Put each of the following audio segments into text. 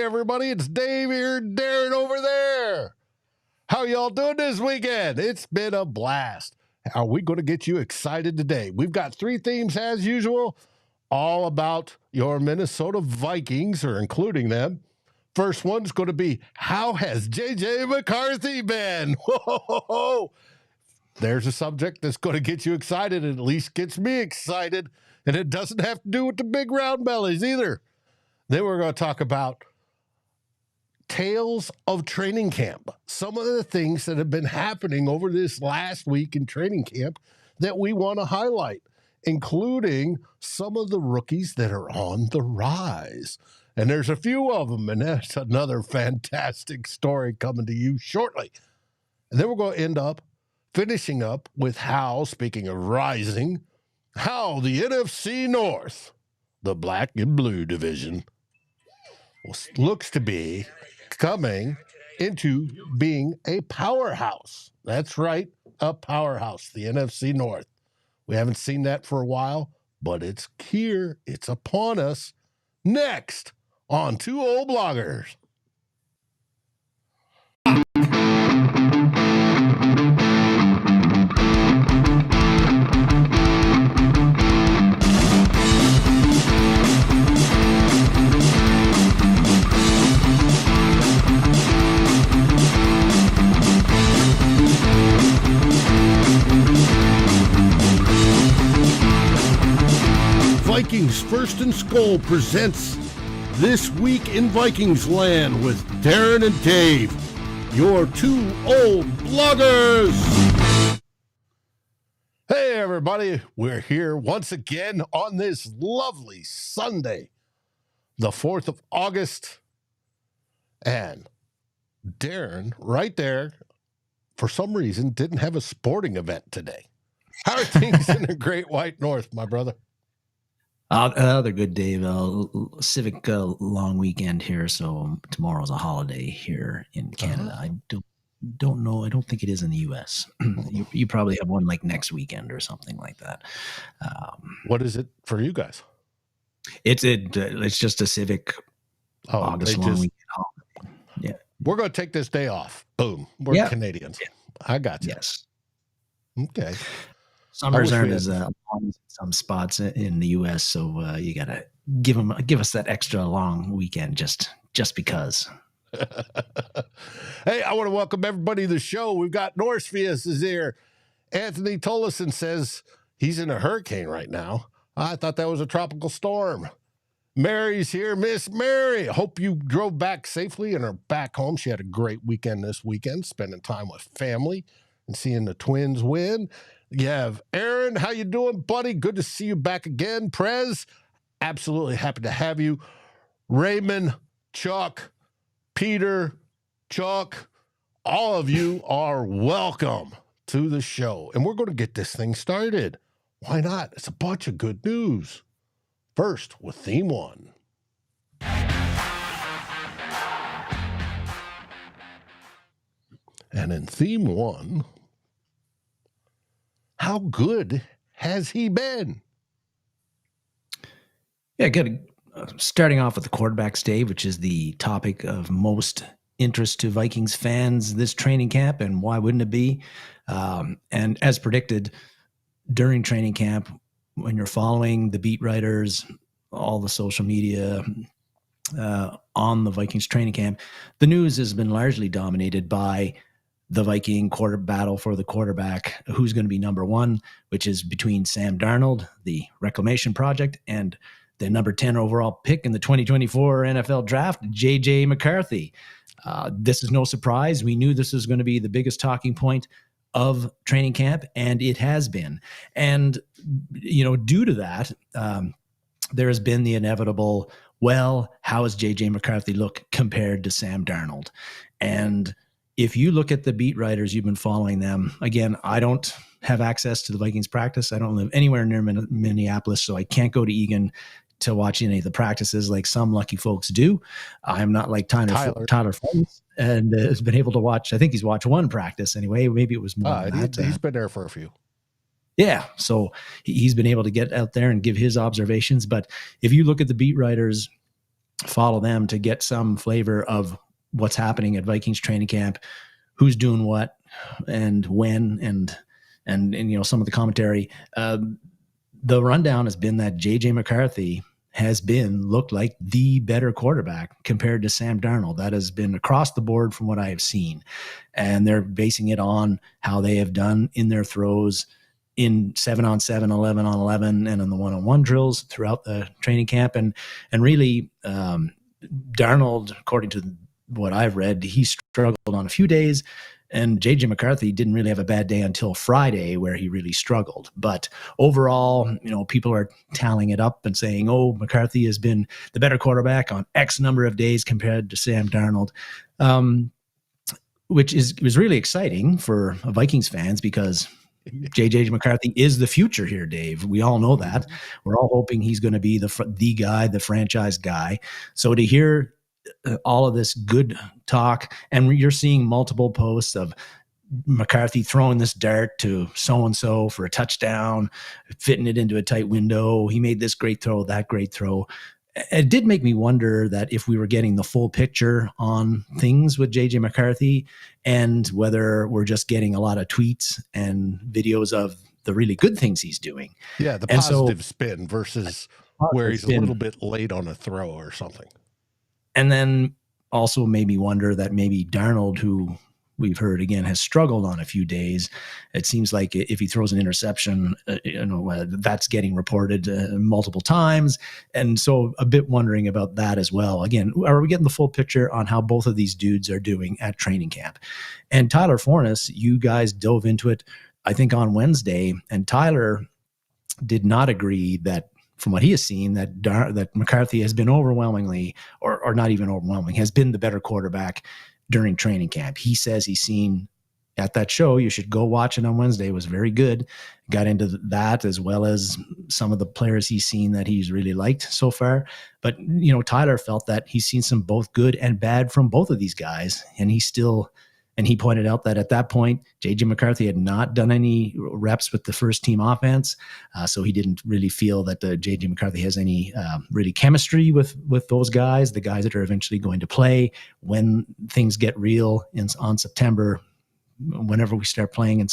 everybody. It's Dave here, Darren over there. How y'all doing this weekend? It's been a blast. Are we going to get you excited today? We've got 3 themes as usual, all about your Minnesota Vikings, or including them. First one's going to be, how has J.J. McCarthy been? Whoa! There's a subject that's going to get you excited, and at least gets me excited, and it doesn't have to do with the big round bellies either. Then we're going to talk about tales of training camp. Some of the things that have been happening over this last week in training camp that we want to highlight, including some of the rookies that are on the rise. And there's a few of them, and that's another fantastic story coming to you shortly. And then we're going to end up finishing up with how, speaking of rising, how the NFC North, the black and blue division, looks to be coming into being a powerhouse. That's right, a powerhouse, the NFC North. We haven't seen that for a while, but it's here. It's upon us. Next on Two Old Bloggers. Vikings First and SKOL presents This Week in Vikings Land with Darren and Dave, your 2 old bloggers. Hey everybody, we're here once again on this lovely Sunday, the 4th of August, and Darren right there, for some reason, didn't have a sporting event today. How are things in the Great White North, my brother? Another good day, civic long weekend here. So tomorrow's a holiday here in Canada. I don't know. I don't think it is in the U.S. you probably have one like next weekend or something like that. What is it for you guys? It's just a civic August long weekend holiday. Yeah, we're going to take this day off. Boom. We're Canadians. Yeah. I got you. Yes. Okay. Summers aren't as long as some spots in the U.S., so you got to give us that extra long weekend just because. Hey, I want to welcome everybody to the show. We've got Norsefius is here. Anthony Tollison says he's in a hurricane right now. I thought that was a tropical storm. Mary's here. Miss Mary, hope you drove back safely and are back home. She had a great weekend this weekend, spending time with family and seeing the Twins win. You have Aaron. How you doing, buddy? Good to see you back again. Prez, absolutely happy to have you. Raymond, Chuck, Peter, Chuck, all of you are welcome to the show. And we're going to get this thing started. Why not? It's a bunch of good news. First, with Theme 1. And in Theme 1... how good has he been? Yeah, good. Starting off with the quarterbacks, Dave, which is the topic of most interest to Vikings fans this training camp, and why wouldn't it be? And as predicted, during training camp, when you're following the beat writers, all the social media on the Vikings training camp, the news has been largely dominated by the Viking battle for the quarterback, who's going to be number 1, which is between Sam Darnold, the Reclamation Project, and the number 10 overall pick in the 2024 NFL Draft, J.J. McCarthy. This is no surprise. We knew this was going to be the biggest talking point of training camp, and it has been. And, due to that, there has been the inevitable, well, how does J.J. McCarthy look compared to Sam Darnold? And if you look at the beat writers, you've been following them. Again, I don't have access to the Vikings practice. I don't live anywhere near Minneapolis, so I can't go to Egan to watch any of the practices like some lucky folks do. I'm not like Tyler Forness, and has been able to watch. I think he's watched one practice anyway. Maybe it was more than that. He's been there for a few. Yeah, so he's been able to get out there and give his observations. But if you look at the beat writers, follow them to get some flavor of what's happening at Vikings training camp, who's doing what and when, and some of the commentary. The rundown has been that JJ McCarthy has looked like the better quarterback compared to Sam Darnold. That has been across the board from what I have seen. And they're basing it on how they have done in their throws in 7-on-7, 11-on-11, and in the 1-on-1 drills throughout the training camp. And really, Darnold, according to what I've read, he struggled on a few days, and JJ McCarthy didn't really have a bad day until Friday, where he really struggled. But overall, people are tallying it up and saying, oh, McCarthy has been the better quarterback on X number of days compared to Sam Darnold, which was really exciting for Vikings fans, because JJ McCarthy is the future here, Dave. We all know that. We're all hoping he's going to be the guy, the franchise guy. So to hear all of this good talk, and you're seeing multiple posts of McCarthy throwing this dart to so-and-so for a touchdown, fitting it into a tight window. He made this great throw, that great throw. It did make me wonder that if we were getting the full picture on things with JJ McCarthy, and whether we're just getting a lot of tweets and videos of the really good things he's doing. Yeah, the positive spin versus where he's a little bit late on a throw or something. And then also made me wonder that maybe Darnold, who we've heard again has struggled on a few days, it seems like if he throws an interception, that's getting reported multiple times. And so a bit wondering about that as well. Again, are we getting the full picture on how both of these dudes are doing at training camp? And Tyler Forness, you guys dove into it, I think, on Wednesday, and Tyler did not agree that, from what he has seen, that McCarthy has been overwhelmingly, or not even overwhelming, has been the better quarterback during training camp. He says he's seen at that show, you should go watch it on Wednesday, it was very good. Got into that, as well as some of the players he's seen that he's really liked so far. But, Tyler felt that he's seen some both good and bad from both of these guys. And he pointed out that at that point, JJ McCarthy had not done any reps with the first team offense. So he didn't really feel that JJ McCarthy has any really chemistry with those guys, the guys that are eventually going to play when things get real on September, whenever we start playing, and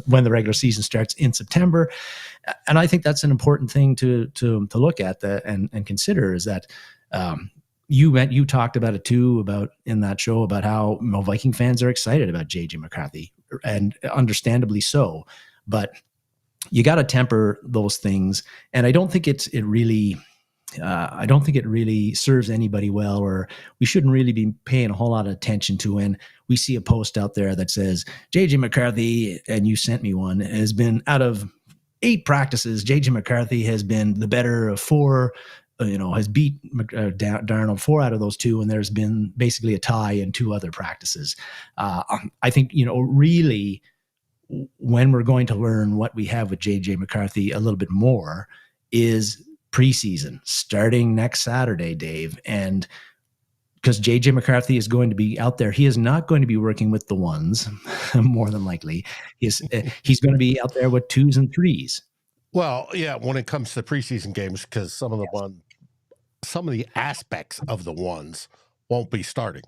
when the regular season starts in September. And I think that's an important thing to look at and consider, is that you talked about it too, in that show, about how Viking fans are excited about JJ McCarthy, and understandably so. But you got to temper those things, and I don't think it really serves anybody well, or we shouldn't really be paying a whole lot of attention to when we see a post out there that says JJ McCarthy, and you sent me one, has been, out of 8 practices, JJ McCarthy has been the better of 4. Has beat Darnold 4 out of those 2, and there's been basically a tie in 2 other practices. I think, really, when we're going to learn what we have with JJ McCarthy a little bit more is preseason, starting next Saturday, Dave. And because JJ McCarthy is going to be out there, he is not going to be working with the ones, more than likely. He's going to be out there with 2s and 3s. Well, yeah, when it comes to preseason games, because some of the aspects of the ones won't be starting.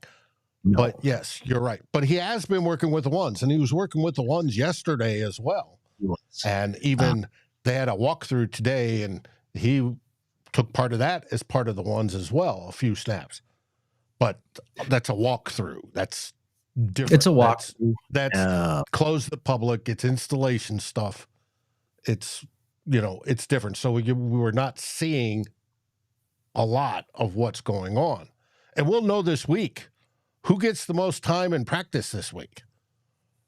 No. But yes, you're right. But he has been working with the ones, and he was working with the ones yesterday as well. He was. And even they had a walkthrough today, and he took part of that as part of the ones as well, a few snaps. But that's a walkthrough. That's different. It's a walkthrough. That's closed the public. It's installation stuff. It's it's different. So we were not seeing a lot of what's going on. And we'll know this week who gets the most time in practice this week,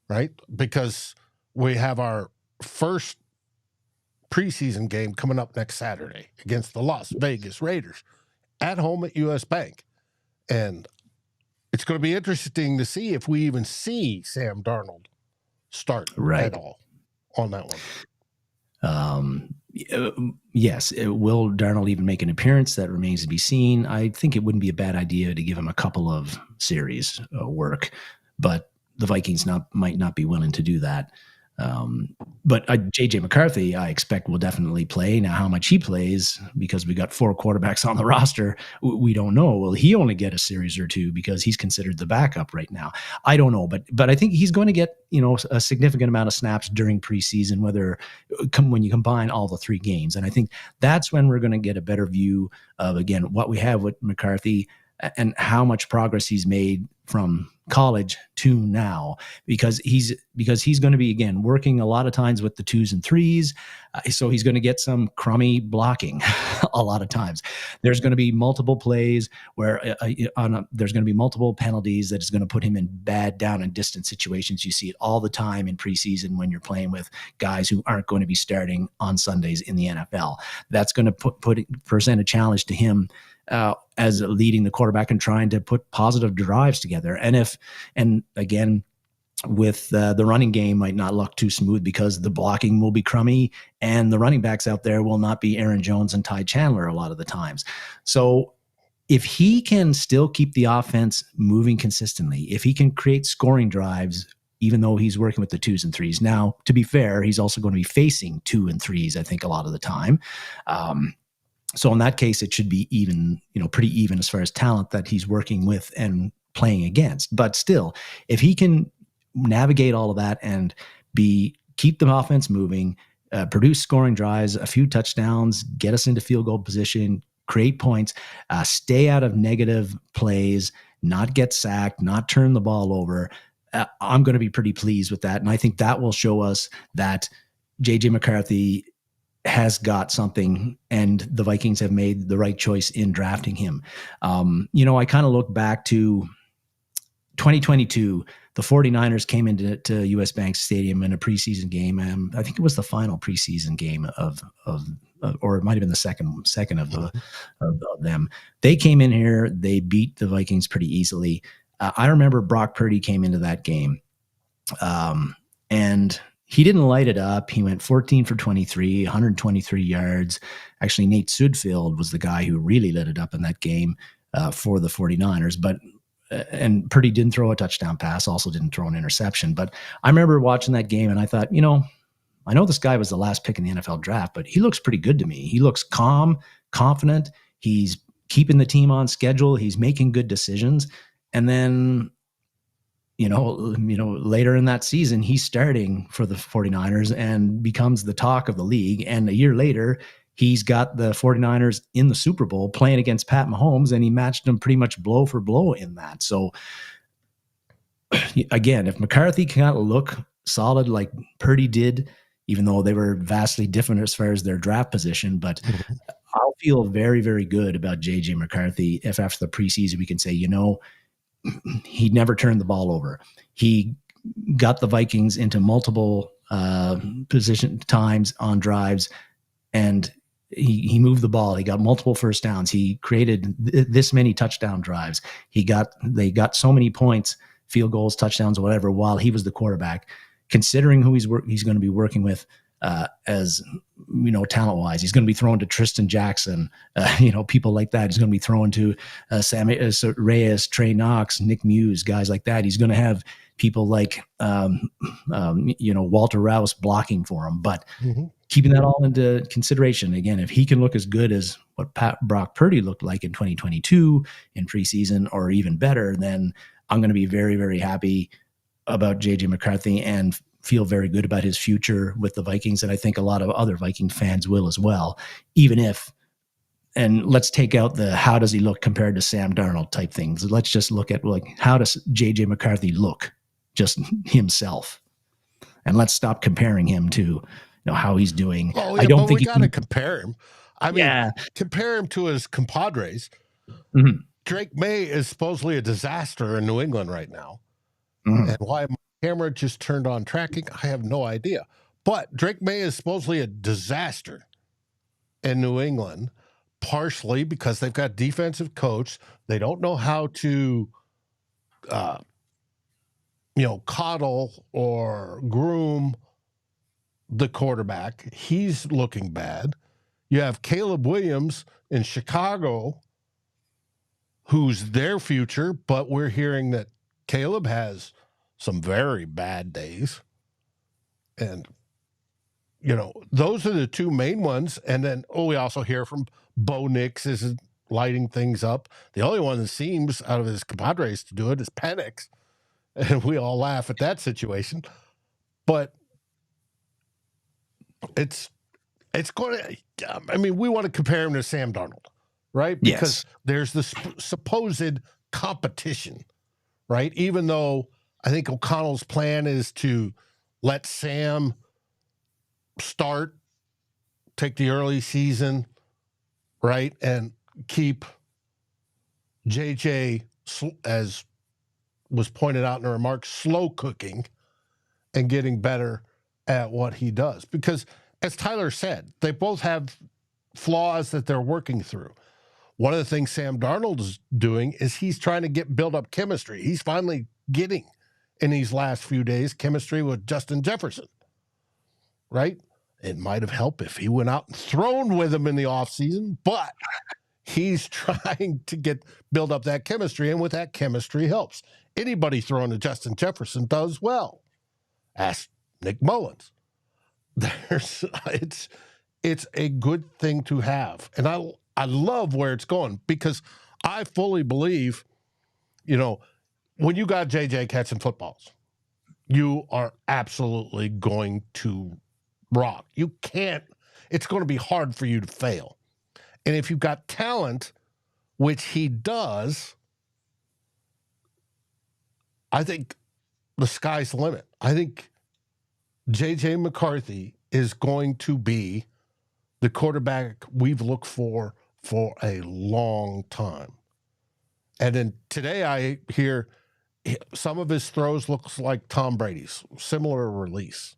right? Because we have our first preseason game coming up next Saturday against the Las Vegas Raiders at home at US Bank. And it's going to be interesting to see if we even see Sam Darnold start at all on that one. Yes. Will Darnold even make an appearance? That remains to be seen. I think it wouldn't be a bad idea to give him a couple of series work, but the Vikings might not be willing to do that. But J.J. McCarthy, I expect, will definitely play. Now, how much he plays, because we got 4 quarterbacks on the roster, we don't know. Will he only get a series or 2 because he's considered the backup right now? I don't know, but I think he's going to get a significant amount of snaps during preseason, when you combine all the 3 games. And I think that's when we're going to get a better view of, again, what we have with McCarthy and how much progress he's made from college to now, because he's going to be, again, working a lot of times with the 2s and 3s. So he's going to get some crummy blocking a lot of times. There's going to be multiple plays where there's going to be multiple penalties that is going to put him in bad down and distance situations. You see it all the time in preseason when you're playing with guys who aren't going to be starting on Sundays in the NFL. That's going to present a challenge to him as leading the quarterback and trying to put positive drives together. And again, with the running game might not look too smooth because the blocking will be crummy and the running backs out there will not be Aaron Jones and Ty Chandler a lot of the times. So if he can still keep the offense moving consistently, if he can create scoring drives, even though he's working with the 2s and 3s. Now, to be fair, he's also going to be facing 2 and 3s, I think, a lot of the time. So in that case, it should be even, pretty even as far as talent that he's working with and playing against. But still, if he can navigate all of that and keep the offense moving, produce scoring drives, a few touchdowns, get us into field goal position, create points, stay out of negative plays, not get sacked, not turn the ball over, I'm going to be pretty pleased with that. And I think that will show us that J.J. McCarthy has got something and the Vikings have made the right choice in drafting him. I kind of look back to 2022. The 49ers came into US Bank Stadium in a preseason game. I think it was the final preseason game or it might've been the second of them. They came in here, they beat the Vikings pretty easily. I remember Brock Purdy came into that game. And he didn't light it up. He went 14 for 23, 123 yards. Actually, Nate Sudfeld was the guy who really lit it up in that game for the 49ers. And Purdy didn't throw a touchdown pass, also didn't throw an interception. But I remember watching that game and I thought, I know this guy was the last pick in the NFL draft, but he looks pretty good to me. He looks calm, confident. He's keeping the team on schedule. He's making good decisions. And then later in that season, he's starting for the 49ers and becomes the talk of the league. And a year later, he's got the 49ers in the Super Bowl playing against Pat Mahomes, and he matched them pretty much blow for blow in that. So again, if McCarthy cannot look solid like Purdy did, even though they were vastly different as far as their draft position, but I'll feel very, very good about J.J. McCarthy if after the preseason we can say, he never turned the ball over. He got the Vikings into multiple position times on drives, and he moved the ball. He got multiple first downs. He created this many touchdown drives. They got so many points, field goals, touchdowns, whatever, while he was the quarterback. Considering who he's going to be working with, as talent-wise, he's going to be thrown to Tristan Jackson, people like that. He's going to be thrown to Sam Reyes, Trey Knox, Nick Muse, guys like that. He's going to have people like Walter Rouse blocking for him. But keeping that all into consideration, again, if he can look as good as what Brock Purdy looked like in 2022 in preseason, or even better, then I'm going to be very, very happy about J.J. McCarthy and feel very good about his future with the Vikings. And I think a lot of other Viking fans will as well, and let's take out the how does he look compared to Sam Darnold type things. Let's just look at how does J.J. McCarthy look just himself? And let's stop comparing him to how he's doing. Oh, yeah, I don't think we got to compare him. Compare him to his compadres. Mm-hmm. Drake May is supposedly a disaster in New England right now. Mm-hmm. And why my camera just turned on tracking, I have no idea. But Drake May is supposedly a disaster in New England, partially because they've got defensive coach. They don't know how to, coddle or groom the quarterback. He's looking bad. You have Caleb Williams in Chicago, who's their future, but we're hearing that Caleb has some very bad days. And, those are the two main ones. And then, we also hear from Bo Nix is lighting things up. The only one that seems out of his compadres to do it is Penix. And we all laugh at that situation. But it's going to, we want to compare him to Sam Darnold, right? Because there's the supposed competition, right? Even though I think O'Connell's plan is to let Sam start, take the early season, right? And keep JJ, as was pointed out in the remarks, slow cooking and getting better at what he does. Because as Tyler said, they both have flaws that they're working through. One of the things Sam Darnold is doing is he's trying to build up chemistry. He's finally getting, in these last few days, chemistry with Justin Jefferson, right? It might have helped if he went out and thrown with him in the offseason, but he's trying to build up that chemistry, and with that, chemistry helps. Anybody throwing to Justin Jefferson does well. Ask Nick Mullins. It's a good thing to have. And I love where it's going, because I fully believe, when you got JJ catching footballs, you are absolutely going to rock. You can't, it's going to be hard for you to fail. And if you've got talent, which he does, I think the sky's the limit. I think J.J. McCarthy is going to be the quarterback we've looked for a long time. And then today I hear some of his throws looks like Tom Brady's, similar release.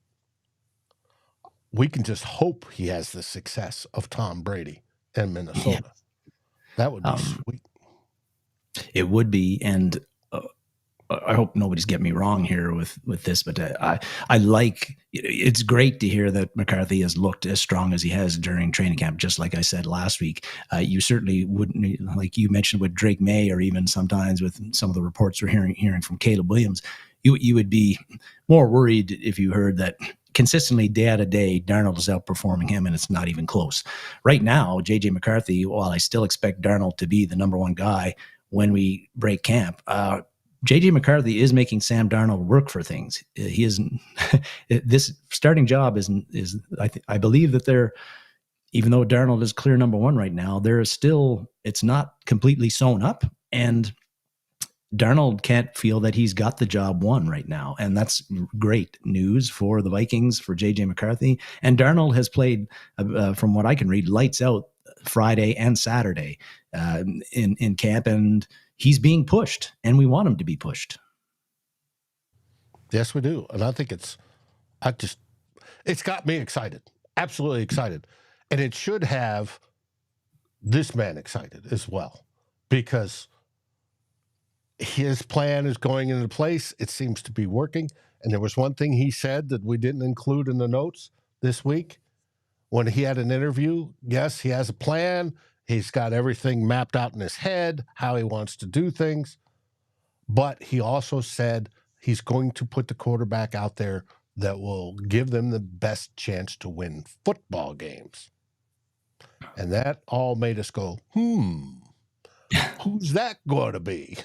We can just hope he has the success of Tom Brady in Minnesota. Yeah. That would be sweet. It would be, and I hope nobody's getting me wrong here with this, but I like, it's great to hear that McCarthy has looked as strong as he has during training camp. Just like I said last week, you certainly wouldn't, like you mentioned with Drake May, or even sometimes with some of the reports we're hearing from Caleb Williams, you would be more worried if you heard that consistently day out of day, Darnold is outperforming him, and it's not even close. Right now, J.J. McCarthy, while I still expect Darnold to be the number one guy when we break camp, J.J. McCarthy is making Sam Darnold work for things. He isn't. This starting job is. I believe that they're, even though Darnold is clear number one right now, there is still, it's not completely sewn up, and Darnold can't feel that he's got the job won right now. And that's great news for the Vikings, for J.J. McCarthy. And Darnold has played, from what I can read, lights out Friday and Saturday in camp, and he's being pushed, and we want him to be pushed. Yes, we do. And I think it's got me excited, absolutely excited. And it should have this man excited as well, because his plan is going into place. It seems to be working. And there was one thing he said that we didn't include in the notes this week when he had an interview. Yes, he has a plan. He's got everything mapped out in his head, how he wants to do things. But he also said he's going to put the quarterback out there that will give them the best chance to win football games. And that all made us go, who's that going to be?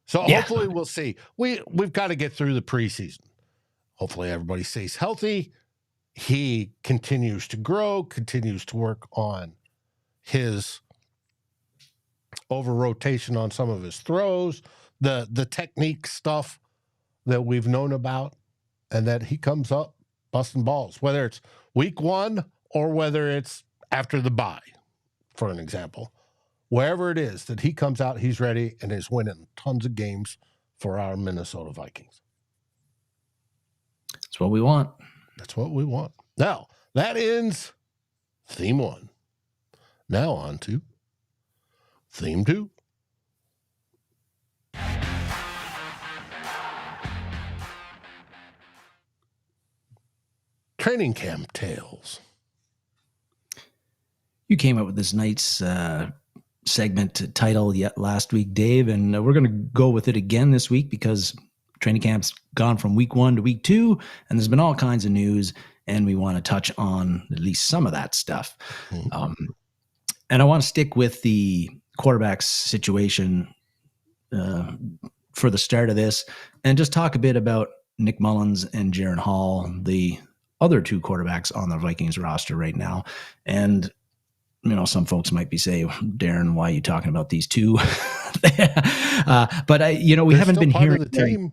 So hopefully we'll see. We've got to get through the preseason. Hopefully everybody stays healthy. He continues to grow, continues to work on his over rotation on some of his throws, the technique stuff that we've known about, and that he comes up busting balls, whether it's week one or whether it's after the bye, for an example. Wherever it is that he comes out, he's ready and is winning tons of games for our Minnesota Vikings. That's what we want. That's what we want. Now, that ends theme one. Now on to theme two. Training camp tales. You came up with this nice segment title yet last week, Dave, and we're going to go with it again this week because training camp's gone from week 1 to week 2, and there's been all kinds of news, and we want to touch on at least some of that stuff. And I want to stick with the quarterback situation for the start of this, and just talk a bit about Nick Mullins and Jaren Hall, the other 2 quarterbacks on the Vikings roster right now. And, some folks might be saying, Darren, why are you talking about these 2? But we haven't been hearing the team.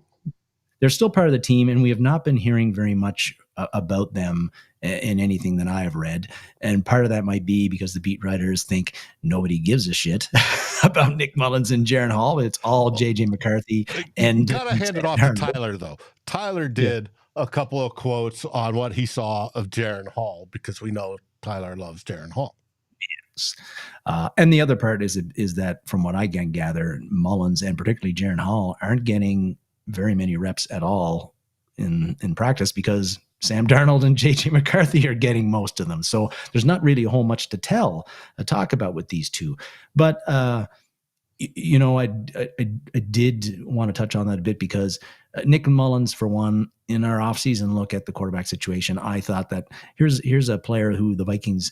They're still part of the team, and we have not been hearing very much about them in anything that I have read. And part of that might be because the beat writers think nobody gives a shit about Nick Mullins and Jaren Hall. It's all JJ McCarthy. And gotta hand it off to Tyler, though. Tyler did a couple of quotes on what he saw of Jaren Hall, because we know Tyler loves Jaren Hall. Yes. And the other part is that, from what I can gather, Mullins and particularly Jaren Hall aren't getting very many reps at all in practice, because Sam Darnold and JJ McCarthy are getting most of them. So there's not really a whole much to talk about with these 2. But, I did want to touch on that a bit, because Nick Mullins, for one, in our offseason look at the quarterback situation, I thought that here's a player who the Vikings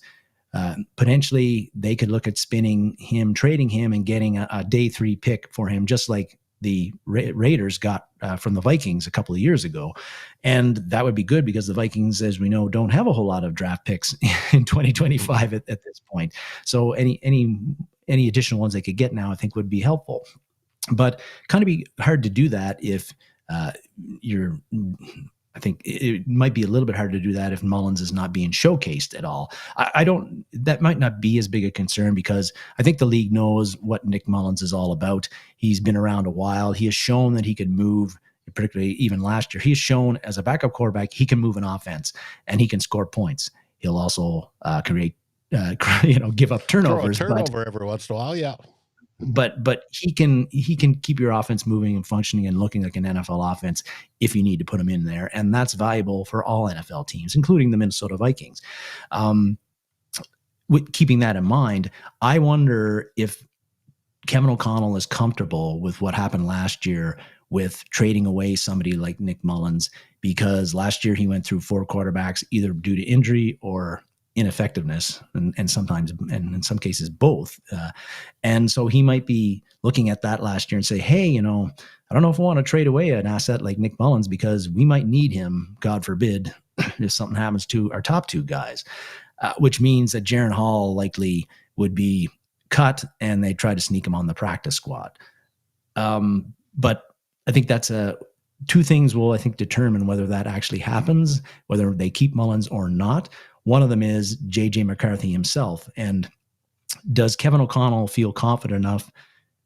potentially they could look at spinning him, trading him, and getting a day 3 pick for him, just like the Raiders got from the Vikings a couple of years ago. And that would be good, because the Vikings, as we know, don't have a whole lot of draft picks in 2025 at this point. So any additional ones they could get now, I think, would be helpful. But kind of be hard to do that if I think it might be a little bit hard to do that if Mullins is not being showcased at all. That might not be as big a concern, because I think the league knows what Nick Mullins is all about. He's been around a while. He has shown that he can move, particularly even last year. He has shown as a backup quarterback, he can move an offense and he can score points. He'll also create, give up turnovers. Throw a turnover every once in a while, yeah. But he can keep your offense moving and functioning and looking like an NFL offense if you need to put him in there, and that's valuable for all NFL teams, including the Minnesota Vikings. With keeping that in mind, I wonder if Kevin O'Connell is comfortable with what happened last year with trading away somebody like Nick Mullins, because last year he went through 4 quarterbacks, either due to injury or ineffectiveness, and sometimes, and in some cases, both. And so he might be looking at that last year and say, hey, I don't know if I want to trade away an asset like Nick Mullins, because we might need him, God forbid, if something happens to our top 2 guys, which means that Jaren Hall likely would be cut and they try to sneak him on the practice squad. But I think that's 2 things will, I think, determine whether that actually happens, whether they keep Mullins or not. One of them is JJ McCarthy himself. And does Kevin O'Connell feel confident enough,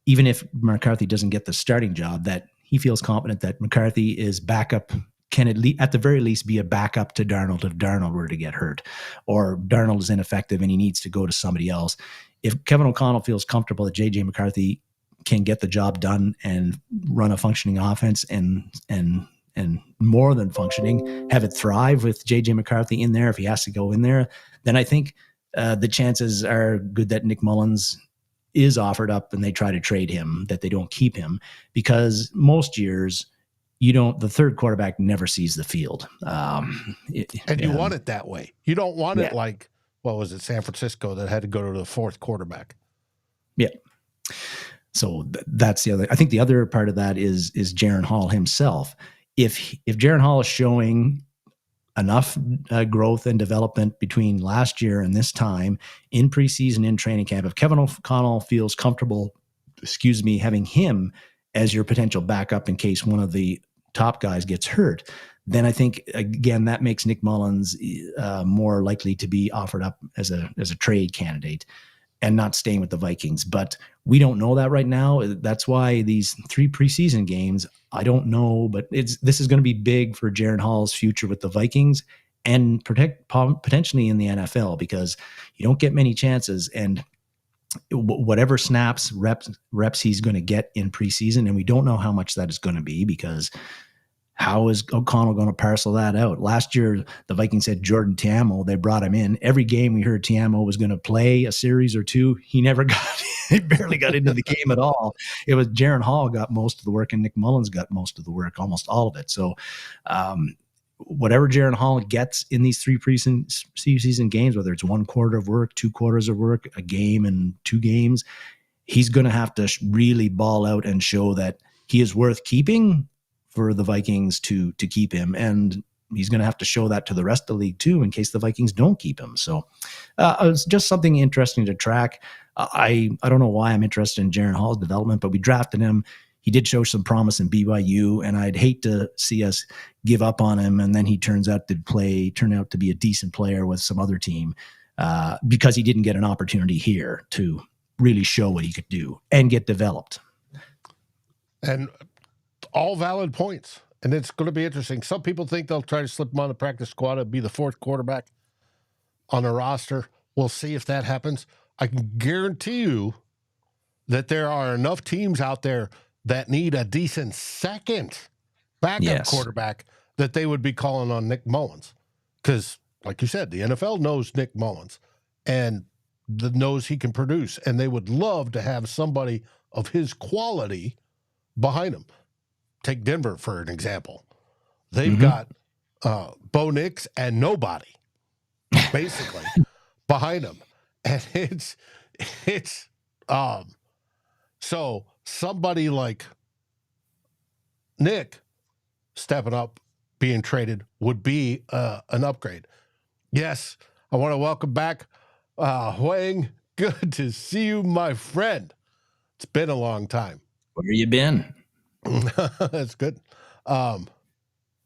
even if McCarthy doesn't get the starting job, that he feels confident that McCarthy is backup, can at the very least be a backup to Darnold if Darnold were to get hurt, or Darnold is ineffective and he needs to go to somebody else? If Kevin O'Connell feels comfortable that JJ McCarthy can get the job done and run a functioning offense and more than functioning, have it thrive with JJ McCarthy in there, if he has to go in there, then I think the chances are good that Nick Mullins is offered up and they try to trade him, that they don't keep him, because most years the third quarterback never sees the field. And you want it that way. You don't want it like, what was it, San Francisco, that had to go to the 4th quarterback. Yeah. So that's the other. I think the other part of that is Jaren Hall himself. If Jaren Hall is showing enough growth and development between last year and this time in preseason, in training camp, if Kevin O'Connell feels comfortable, having him as your potential backup in case one of the top guys gets hurt, then I think, again, that makes Nick Mullins more likely to be offered up as a trade candidate and not staying with the Vikings. But we don't know that right now. That's why these 3 preseason games, I don't know, but this is going to be big for Jaren Hall's future with the Vikings and potentially in the NFL, because you don't get many chances. And whatever snaps, reps he's going to get in preseason, and we don't know how much that is going to be, because how is O'Connell going to parcel that out? Last year, the Vikings had Jordan Ta'amu. They brought him in. Every game we heard Ta'amu was going to play a series or 2. He never got he barely got into the game at all. It was Jaron Hall got most of the work, and Nick Mullins got most of the work, almost all of it. So, whatever Jaron Hall gets in these 3 preseason games, whether it's 1 quarter of work, 2 quarters of work, a game and 2 games, he's going to have to really ball out and show that he is worth keeping for the Vikings to keep him. And he's going to have to show that to the rest of the league too, in case the Vikings don't keep him. So it's just something interesting to track. I don't know why I'm interested in Jaron Hall's development, but we drafted him. He did show some promise in BYU, and I'd hate to see us give up on him and then he turn out to be a decent player with some other team because he didn't get an opportunity here to really show what he could do and get developed. And all valid points. And it's going to be interesting. Some people think they'll try to slip him on the practice squad and be the 4th quarterback on the roster. We'll see if that happens. I can guarantee you that there are enough teams out there that need a decent second backup quarterback that they would be calling on Nick Mullins. Because, like you said, the NFL knows Nick Mullins and knows he can produce, and they would love to have somebody of his quality behind him. Take Denver for an example. They've got Bo Nix and nobody, basically, behind him. And it's so somebody like Nick stepping up, being traded would be an upgrade. Yes, I want to welcome back Huang. Good to see you, my friend. It's been a long time. Where you been? That's good.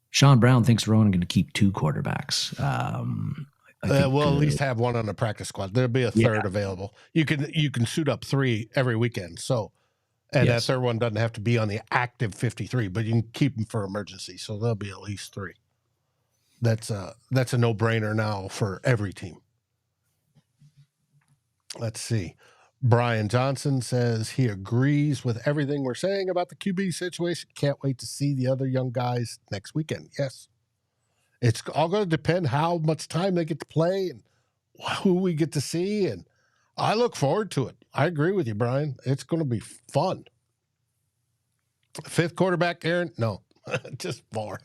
Sean Brown thinks Rowan going to keep 2 quarterbacks. We'll at least have 1 on the practice squad. There'll be a third available. You can suit up 3 every weekend. So, and that third one doesn't have to be on the active 53, but you can keep them for emergency. So there'll be at least 3. That's a no-brainer now for every team. Let's see. Brian Johnson says he agrees with everything we're saying about the QB situation. Can't wait to see the other young guys next weekend. Yes. It's all going to depend how much time they get to play and who we get to see. And I look forward to it. I agree with you, Brian. It's going to be fun. 5th quarterback, Aaron? No, just 4.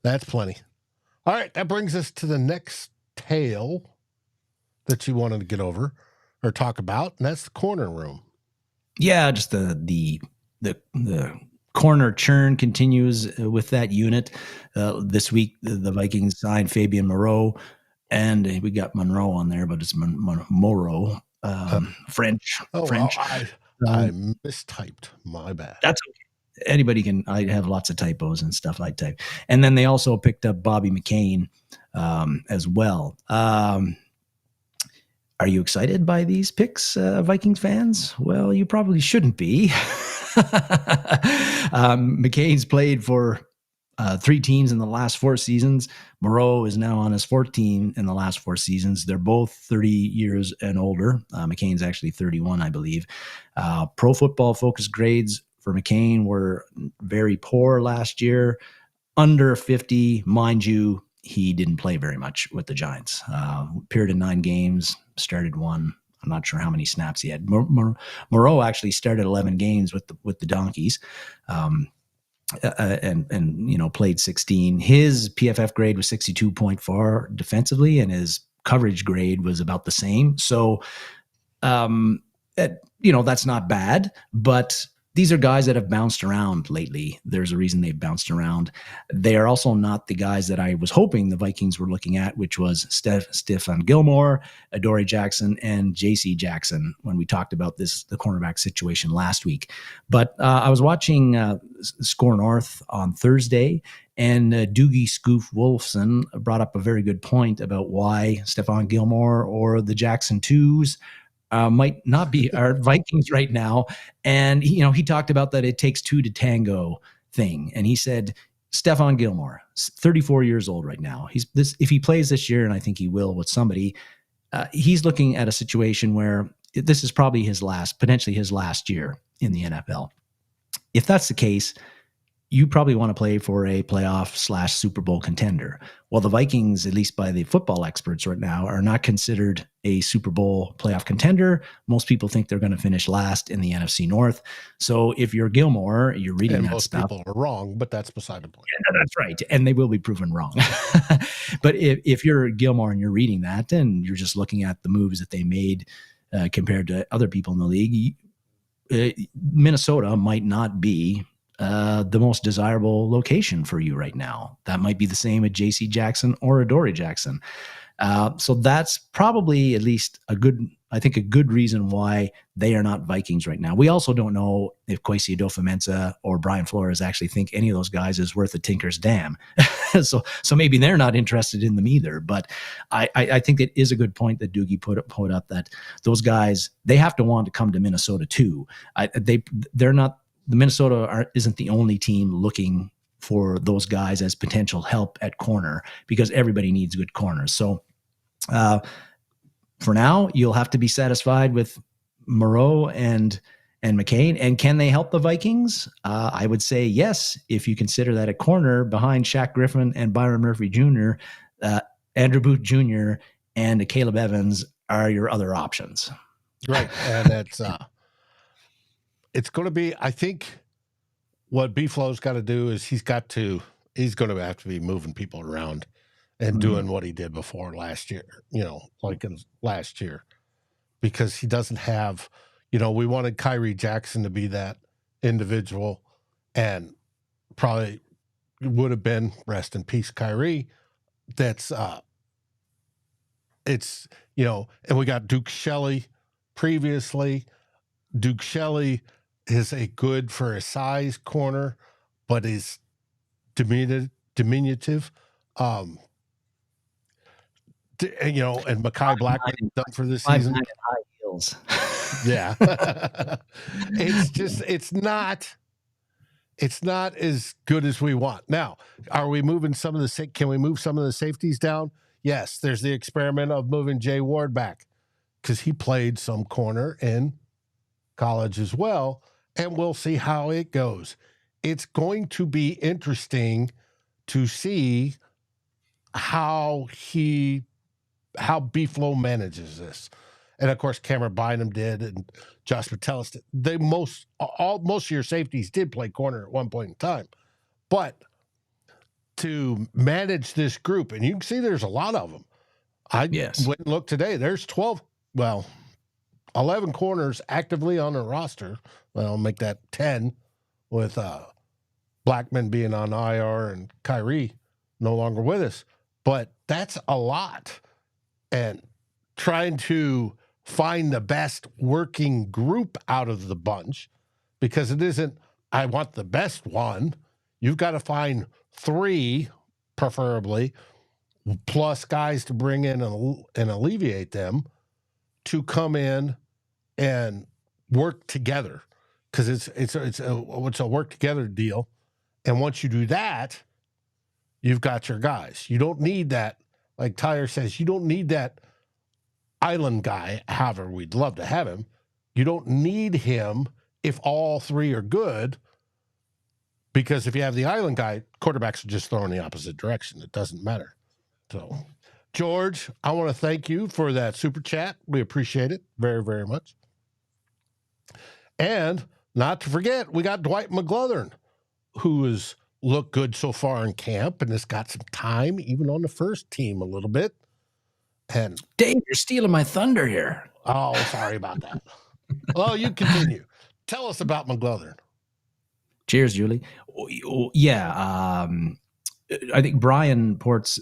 That's plenty. All right. That brings us to the next tale that you wanted to get over or talk about, and that's the corner room. Yeah, just the corner churn continues with that unit. This week, the Vikings signed Fabian Moreau, and we got Monroe on there, but it's Moreau, French. French. I mistyped. My bad. That's okay. Anybody can. I have lots of typos and stuff I type. And then they also picked up Bobby McCain as well. Are you excited by these picks, Vikings fans? Well, you probably shouldn't be. McCain's played for 3 teams in the last 4 seasons. Moreau is now on his 4th team in the last 4 seasons. They're both 30 years and older. McCain's actually 31, I believe. Pro Football Focus grades for McCain were very poor last year. Under 50, mind you, he didn't play very much with the Giants. Appeared in 9 games, started 1. I'm not sure how many snaps he had. Moreau actually started 11 games with the Donkeys, and played 16. His PFF grade was 62.4 defensively, and his coverage grade was about the same. So, that's not bad, but these are guys that have bounced around lately. There's a reason they've bounced around. They are also not the guys that I was hoping the Vikings were looking at, which was Stefan Gilmore, Adoree Jackson, and J.C. Jackson when we talked about the cornerback situation last week. But I was watching SKOL North on Thursday, and Doogie Scoof Wolfson brought up a very good point about why Stefan Gilmore or the Jackson 2s might not be our Vikings right now. And, he talked about that it takes 2 to tango thing. And he said, Stefan Gilmore, 34 years old right now. If he plays this year, and I think he will with somebody, he's looking at a situation where this is probably potentially his last year in the NFL. If that's the case, you probably want to play for a playoff / Super Bowl contender. Well, the Vikings, at least by the football experts right now, are not considered a Super Bowl playoff contender. Most people think they're going to finish last in the NFC North. So if you're Gilmore, you're reading and that most stuff. people are wrong, but that's beside the point. Yeah, that's right. And they will be proven wrong. But if you're Gilmore and you're reading that, and you're just looking at the moves that they made compared to other people in the league, Minnesota might not be the most desirable location for you right now. That might be the same at J.C. Jackson or Adoree Jackson. So that's probably at least a good reason why they are not Vikings right now. We also don't know if Kwesi Adofo-Mensah or Brian Flores actually think any of those guys is worth a tinker's damn. So maybe they're not interested in them either. But I think it is a good point that Doogie put up, that those guys, they have to want to come to Minnesota too. They're not. The Minnesota isn't the only team looking for those guys as potential help at corner, because everybody needs good corners. So for now, you'll have to be satisfied with Moreau and McCain. And can they help the Vikings? I would say yes, if you consider that a corner behind Shaq Griffin and Byron Murphy Jr., Andrew Booth Jr., and Caleb Evans are your other options. Right. And that's it's going to be, I think what B-Flow's got to do is he's going to have to be moving people around and doing what he did before last year, like in last year, because he doesn't have, we wanted Kyrie Jackson to be that individual, and probably would have been, rest in peace, Kyrie. That's, and we got Duke Shelley previously. Duke Shelley is a good for a size corner, but is diminutive. And Mekhi Blackman done for this season. High heels. Yeah. It's not as good as we want. Now, are we moving can we move some of the safeties down? Yes. There's the experiment of moving Jay Ward back, because he played some corner in college as well, and we'll see how it goes. It's going to be interesting to see how B-Flow manages this. And of course, Cameron Bynum did, and Josh Metellus did. Most of your safeties did play corner at one point in time. But to manage this group, and you can see there's a lot of them. I went and looked today. There's 11 corners actively on the roster. Well, I'll make that 10 with Blackman being on IR and Kyrie no longer with us. But that's a lot. And trying to find the best working group out of the bunch, because it isn't, I want the best one. You've got to find 3, preferably, plus guys to bring in and alleviate them, to come in and work together, because it's a work together deal. And once you do that, you've got your guys. You don't need that, like Tyler says, you don't need that island guy. However, we'd love to have him. You don't need him if all 3 are good, because if you have the island guy, quarterbacks are just throwing the opposite direction. It doesn't matter. So, George, I want to thank you for that super chat. We appreciate it very, very much. And not to forget, we got Dwight McGlothern, who has looked good so far in camp and has got some time, even on the first team a little bit. And Dave, you're stealing my thunder here. Oh, sorry about that. Well, you continue. Tell us about McGlothern. Cheers, Julie. Yeah. I think Brian Ports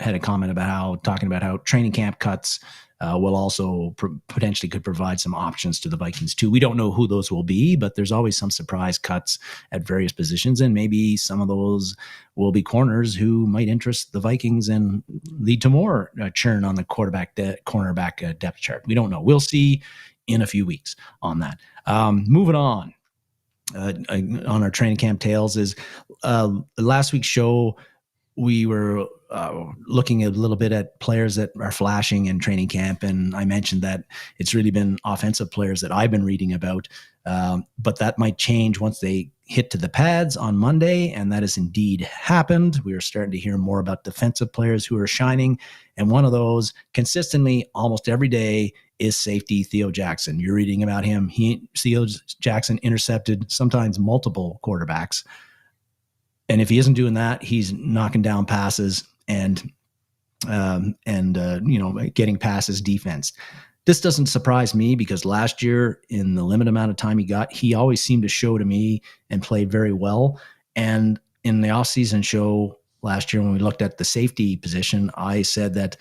had a comment talking about how training camp cuts will also potentially could provide some options to the Vikings too. We don't know who those will be, but there's always some surprise cuts at various positions, and maybe some of those will be corners who might interest the Vikings and lead to more churn on the cornerback depth chart. We don't know. We'll see in a few weeks on that. Moving on. On our training camp tales is last week's show, we were looking a little bit at players that are flashing in training camp, and I mentioned that it's really been offensive players that I've been reading about, but that might change once they hit to the pads on Monday, and that has indeed happened. We are starting to hear more about defensive players who are shining, and one of those consistently almost every day is safety Theo Jackson. You're reading about him. Theo Jackson intercepted sometimes multiple quarterbacks, and if he isn't doing that, he's knocking down passes and getting past his defense. This doesn't surprise me because last year, in the limited amount of time he got, he always seemed to show to me and play very well. And in the offseason show last year, when we looked at the safety position, I said that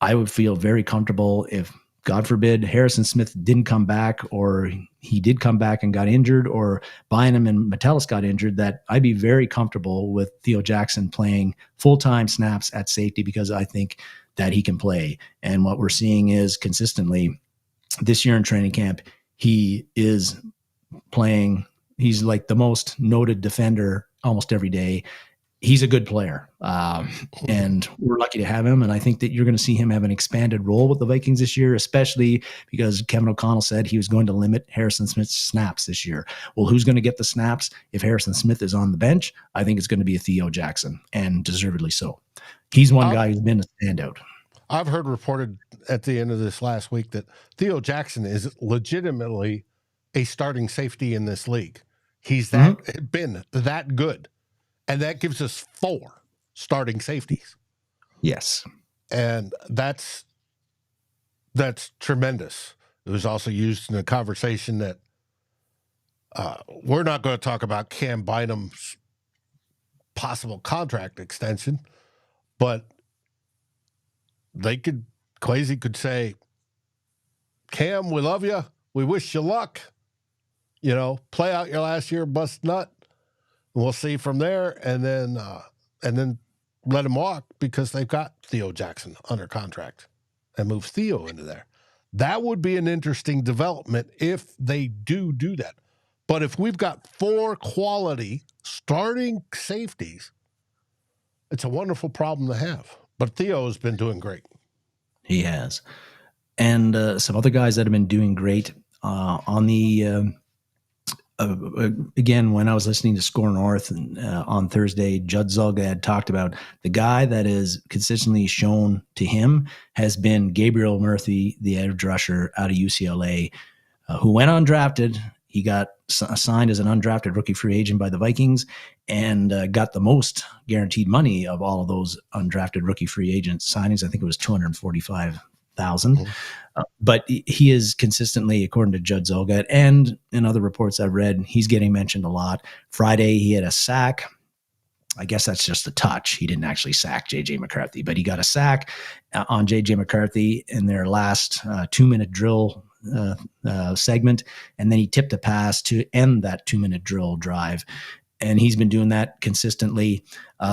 I would feel very comfortable if, God forbid, Harrison Smith didn't come back, or he did come back and got injured, or Bynum and Metellus got injured, that I'd be very comfortable with Theo Jackson playing full-time snaps at safety, because I think that he can play. And what we're seeing is consistently this year in training camp, he is playing. He's like the most noted defender almost every day. He's a good player, and we're lucky to have him. And I think that you're going to see him have an expanded role with the Vikings this year, especially because Kevin O'Connell said he was going to limit Harrison Smith's snaps this year. Well, who's going to get the snaps if Harrison Smith is on the bench? I think it's going to be a Theo Jackson, and deservedly so. He's one guy who's been a standout. I've heard reported at the end of this last week that Theo Jackson is legitimately a starting safety in this league. He's been that good. And that gives us 4 starting safeties. Yes. And that's tremendous. It was also used in a conversation that we're not going to talk about Cam Bynum's possible contract extension, but Kwesi could say, Cam, we love you. We wish you luck. Play out your last year, bust nut. We'll see from there, and then let him walk, because they've got Theo Jackson under contract, and move Theo into there. That would be an interesting development if they do that. But if we've got 4 quality starting safeties, it's a wonderful problem to have. But Theo has been doing great. He has. And some other guys that have been doing great on the again, when I was listening to SKOL North on Thursday, Judd Zulgad talked about the guy that is consistently shown to him has been Gabriel Murphy, the edge rusher out of UCLA, who went undrafted. He got signed as an undrafted rookie free agent by the Vikings, and got the most guaranteed money of all of those undrafted rookie free agent signings. I think it was $245,000. But he is consistently, according to Judd Zulgad and in other reports I've read, he's getting mentioned a lot. Friday, he had a sack. I guess that's just a touch. He didn't actually sack J.J. McCarthy, but he got a sack on J.J. McCarthy in their last 2-minute drill segment, and then he tipped a pass to end that 2-minute drill drive. And he's been doing that consistently.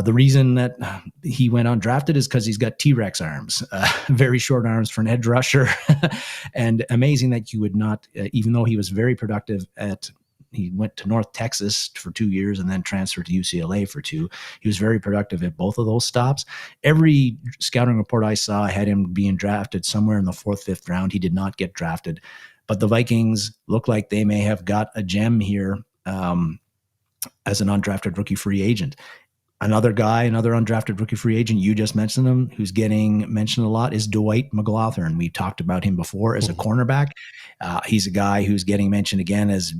The reason that he went undrafted is because he's got T-Rex arms, very short arms for an edge rusher. And amazing that you would not, even though he was very productive he went to North Texas for 2 years and then transferred to UCLA for 2. He was very productive at both of those stops. Every scouting report I saw had him being drafted somewhere in the 4th, 5th round. He did not get drafted. But the Vikings look like they may have got a gem here as an undrafted rookie free agent. Another undrafted rookie free agent, you just mentioned him, who's getting mentioned a lot, is Dwight McGlothern. We talked about him before as a cornerback. He's a guy who's getting mentioned again as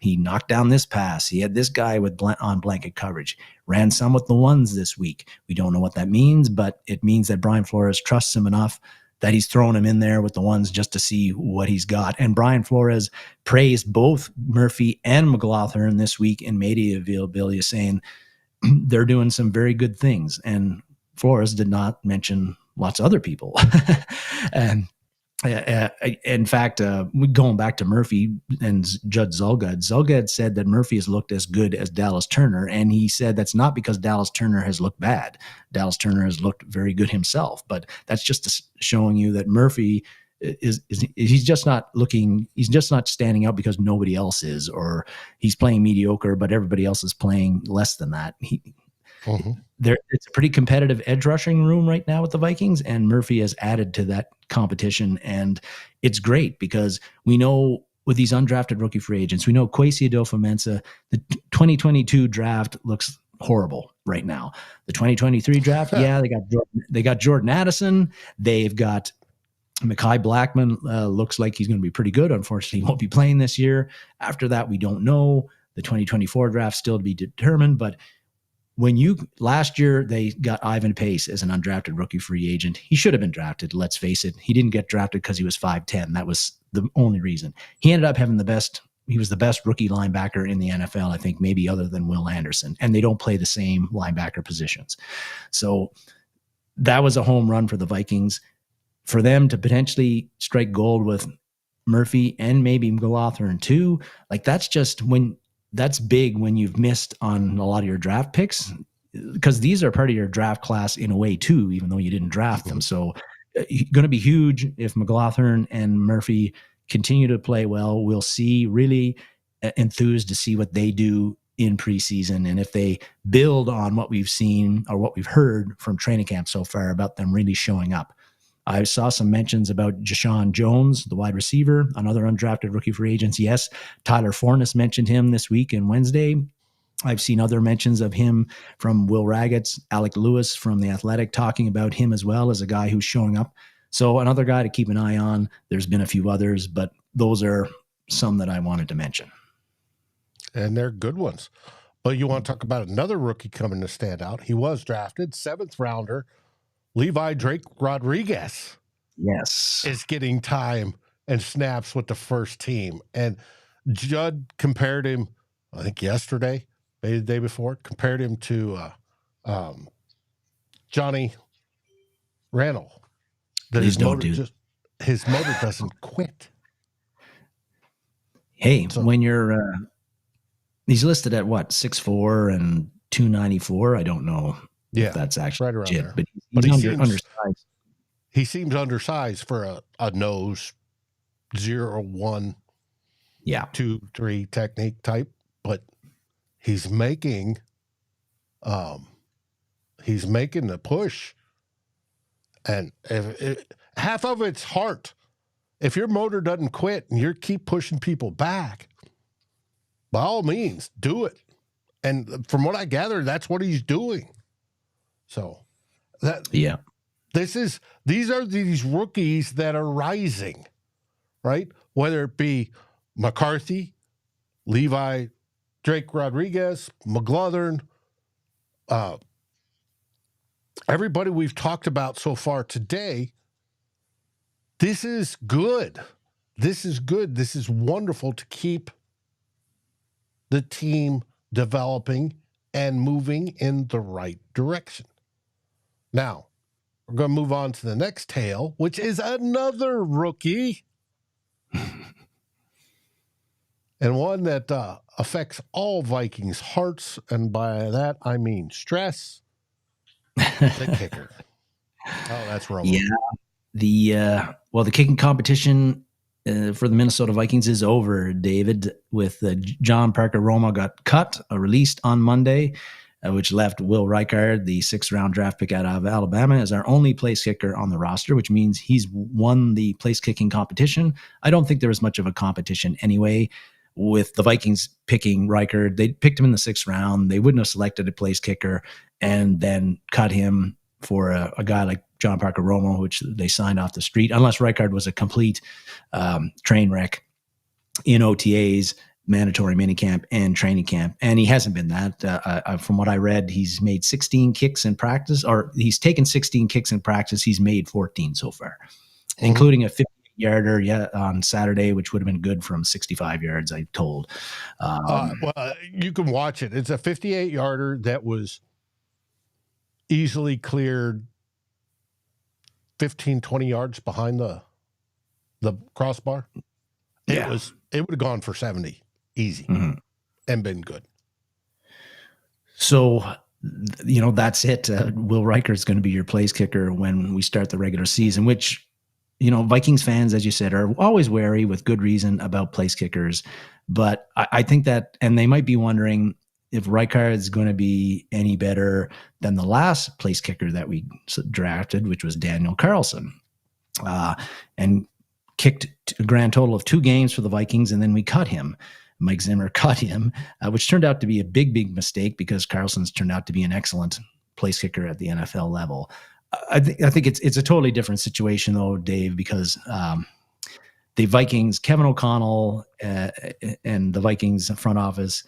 he knocked down this pass. He had this guy with on blanket coverage. Ran some with the ones this week. We don't know what that means, but it means that Brian Flores trusts him enough that he's throwing him in there with the ones just to see what he's got. And Brian Flores praised both Murphy and McGlothern this week in media availability, saying they're doing some very good things. And Flores did not mention lots of other people. And in fact, going back to Murphy and Judd Zulgad said that Murphy has looked as good as Dallas Turner, and he said that's not because Dallas Turner has looked bad. Dallas Turner has looked very good himself, but that's just showing you that Murphy he's just not standing out because nobody else is, or he's playing mediocre, but everybody else is playing less than that. It's a pretty competitive edge rushing room right now with the Vikings, and Murphy has added to that competition, and it's great because we know with these undrafted rookie free agents. We know Kwesi Adolfo-Mensah, the 2022 draft looks horrible right now. The 2023 draft, they got Jordan Addison. They've got Mekhi Blackman, looks like he's going to be pretty good. Unfortunately, he won't be playing this year. After that, we don't know. The 2024 draft still to be determined. But last year, they got Ivan Pace as an undrafted rookie free agent. He should have been drafted. Let's face it. He didn't get drafted because he was 5'10". That was the only reason. He ended up having he was the best rookie linebacker in the NFL, I think, maybe other than Will Anderson. And they don't play the same linebacker positions. So that was a home run for the Vikings. For them to potentially strike gold with Murphy and maybe McGlothern too, like that's big when you've missed on a lot of your draft picks, because these are part of your draft class in a way too, even though you didn't draft them. So going to be huge if McGlothern and Murphy continue to play well. We'll see, really enthused to see what they do in preseason, and if they build on what we've seen or what we've heard from training camp so far about them really showing up. I saw some mentions about Jashawn Jones, the wide receiver, another undrafted rookie free agents. Yes, Tyler Forness mentioned him this week and Wednesday. I've seen other mentions of him from Will Raggett's, Alec Lewis from The Athletic talking about him as well as a guy who's showing up. So another guy to keep an eye on. There's been a few others, but those are some that I wanted to mention. And they're good ones. But you want to talk about another rookie coming to stand out. He was drafted, 7th rounder. Levi Drake Rodriguez, yes, is getting time and snaps with the first team. And Judd compared him, I think yesterday, maybe the day before, compared him to Johnny Randall. That his motor doesn't quit. Hey, so, when you're he's listed at what, 6'4" and 294? I don't know. Yeah, that's actually right around there. But he's undersized. He seems undersized for a nose 0-1, 2-3 technique type, but he's making the push, and if half of it's heart. If your motor doesn't quit and you keep pushing people back, by all means, do it. And from what I gather, that's what he's doing. So these are these rookies that are rising, right? Whether it be McCarthy, Levi, Drake Rodriguez, McGlothern, everybody we've talked about so far today. This is good. This is good. This is wonderful to keep the team developing and moving in the right direction. Now, we're going to move on to the next tale, which is another rookie. And one that affects all Vikings' hearts. And by that, I mean stress. The kicker. Oh, that's Romo. Yeah. The kicking competition for the Minnesota Vikings is over, David, with John Parker Roma got cut, released on Monday, which left Will Reichard, the 6th-round draft pick out of Alabama, as our only place kicker on the roster, which means he's won the place kicking competition. I don't think there was much of a competition anyway. With the Vikings picking Reichard, they picked him in the 6th round. They wouldn't have selected a place kicker and then cut him for a guy like John Parker Romo, which they signed off the street, unless Reichard was a complete train wreck in OTAs, mandatory minicamp, and training camp. And he hasn't been that. From what I read, he's made 16 kicks in practice, or he's taken 16 kicks in practice. He's made 14 so far, including a 50-yarder on Saturday, which would have been good from 65 yards, I told. Well, you can watch it. It's a 58-yarder that was easily cleared 15, 20 yards behind the crossbar. It would have gone for 70 easy and been good. So, that's it. Will Reichard is going to be your place kicker when we start the regular season, which, Vikings fans, as you said, are always wary with good reason about place kickers. But I think that, and they might be wondering if Reichard is going to be any better than the last place kicker that we drafted, which was Daniel Carlson. And kicked a grand total of 2 games for the Vikings, and then we cut him. Mike Zimmer cut him, which turned out to be a big mistake because Carlson's turned out to be an excellent place kicker at the NFL level. I think it's a totally different situation though, Dave, because the Vikings, Kevin O'Connell, and the Vikings front office,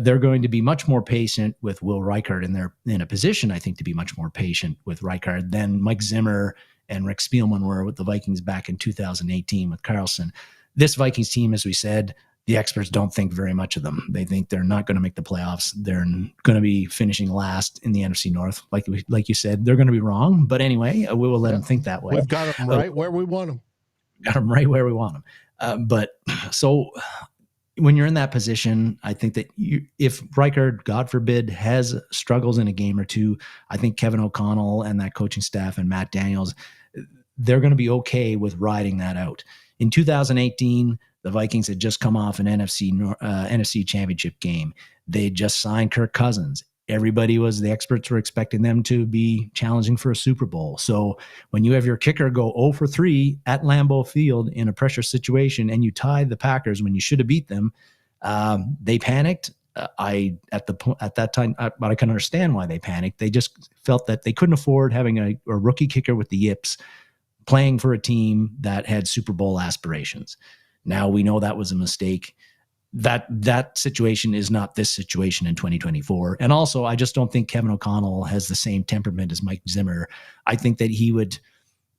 they're going to be much more patient with Will Reichard, and they're in a position, I think, to be much more patient with Reichard than Mike Zimmer and Rick Spielman were with the Vikings back in 2018 with Carlson. This Vikings team, as we said, the experts don't think very much of them. They think they're not going to make the playoffs. They're going to be finishing last in the NFC North. Like you said, they're going to be wrong. But anyway, we will let them think that way. We've got them right where we want them. Got them right where we want them. But so when you're in that position, I think that if Reichard, God forbid, has struggles in a game or two, I think Kevin O'Connell and that coaching staff and Matt Daniels, they're going to be okay with riding that out. In 2018, the Vikings had just come off an NFC championship game. They had just signed Kirk Cousins. The experts were expecting them to be challenging for a Super Bowl. So when you have your kicker go 0 for 3 at Lambeau Field in a pressure situation and you tie the Packers when you should have beat them, they panicked. At that time, but I can understand why they panicked. They just felt that they couldn't afford having a rookie kicker with the yips playing for a team that had Super Bowl aspirations. Now we know that was a mistake. That situation is not this situation in 2024. And also, I just don't think Kevin O'Connell has the same temperament as Mike Zimmer. I think that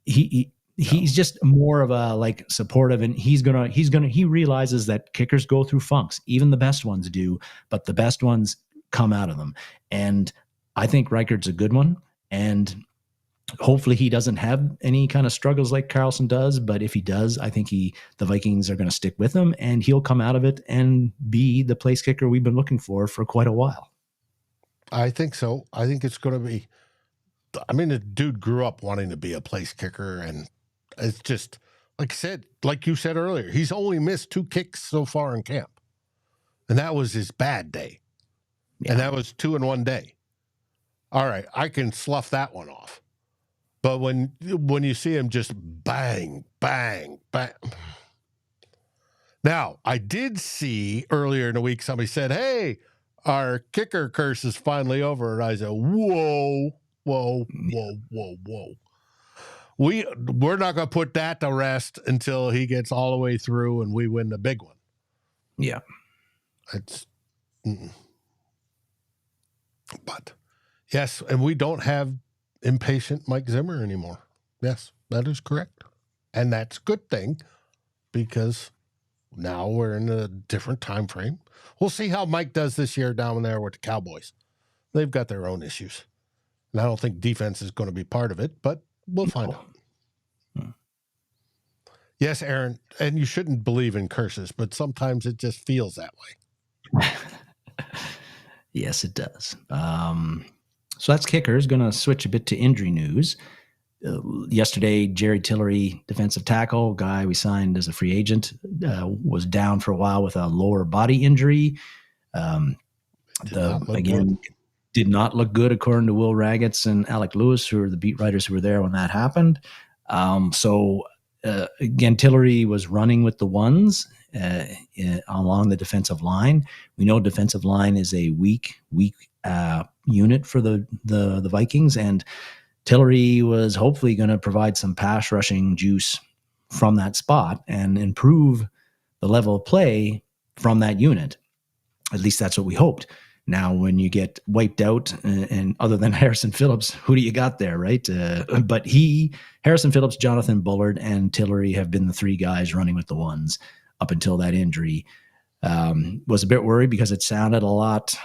he's just more of a supportive, and he realizes that kickers go through funks. Even the best ones do, but the best ones come out of them. And I think Reichard's a good one. And hopefully he doesn't have any kind of struggles like Carlson does, but if he does, I think the Vikings are going to stick with him, and he'll come out of it and be the place kicker we've been looking for quite a while. I think so. I think it's going to be. I mean, the dude grew up wanting to be a place kicker, and it's just like you said earlier, he's only missed 2 kicks so far in camp, and that was his bad day, and that was 2 in 1 day. All right, I can slough that one off. But when you see him just bang, bang, bang. Now, I did see earlier in the week somebody said, hey, our kicker curse is finally over. And I said, whoa. We're not going to put that to rest until he gets all the way through and we win the big one. Yeah. But, yes, and we don't have impatient Mike Zimmer anymore. Yes, that is correct. And that's a good thing because now we're in a different time frame. We'll see how Mike does this year down there with the Cowboys. They've got their own issues. And I don't think defense is going to be part of it, but we'll find out. Yes, Aaron, and you shouldn't believe in curses, but sometimes it just feels that way. Yes, it does. So that's kickers. Going to switch a bit to injury news. Yesterday, Jerry Tillery, defensive tackle, guy we signed as a free agent, was down for a while with a lower body injury. Did not look good according to Will Raggets and Alec Lewis, who are the beat writers who were there when that happened. Again, Tillery was running with the ones along the defensive line. We know defensive line is a weak unit for the Vikings, and Tillery was hopefully going to provide some pass rushing juice from that spot and improve the level of play from that unit. At least that's what we hoped. Now, when you get wiped out, and other than Harrison Phillips, who do you got there, right? But Harrison Phillips, Jonathan Bullard, and Tillery have been the 3 guys running with the ones up until that injury. Was a bit worried because it sounded a lot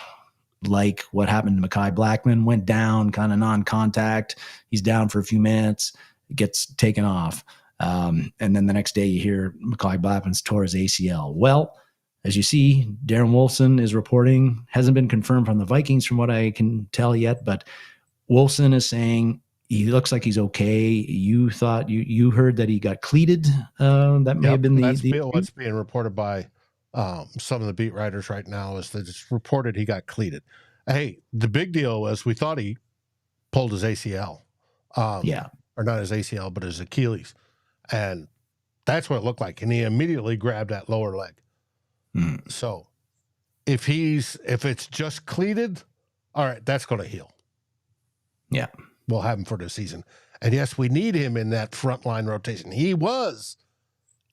like what happened to Mekhi Blackman. Went down, kind of non-contact. He's down for a few minutes, gets taken off. And then the next day you hear Mekhi Blackman's tore his ACL. Well, as you see, Darren Wolfson is reporting, hasn't been confirmed from the Vikings from what I can tell yet, but Wolfson is saying he looks like he's okay. You thought you heard that he got cleated. That may have been what's being reported by some of the beat writers right now is that it's reported he got cleated. Hey, the big deal was we thought he pulled his ACL. Or not his ACL, but his Achilles. And That's what it looked like. And he immediately grabbed that lower leg. So if it's just cleated, all right, that's going to heal. Yeah. We'll have him for the season. And yes, we need him in that frontline rotation. He was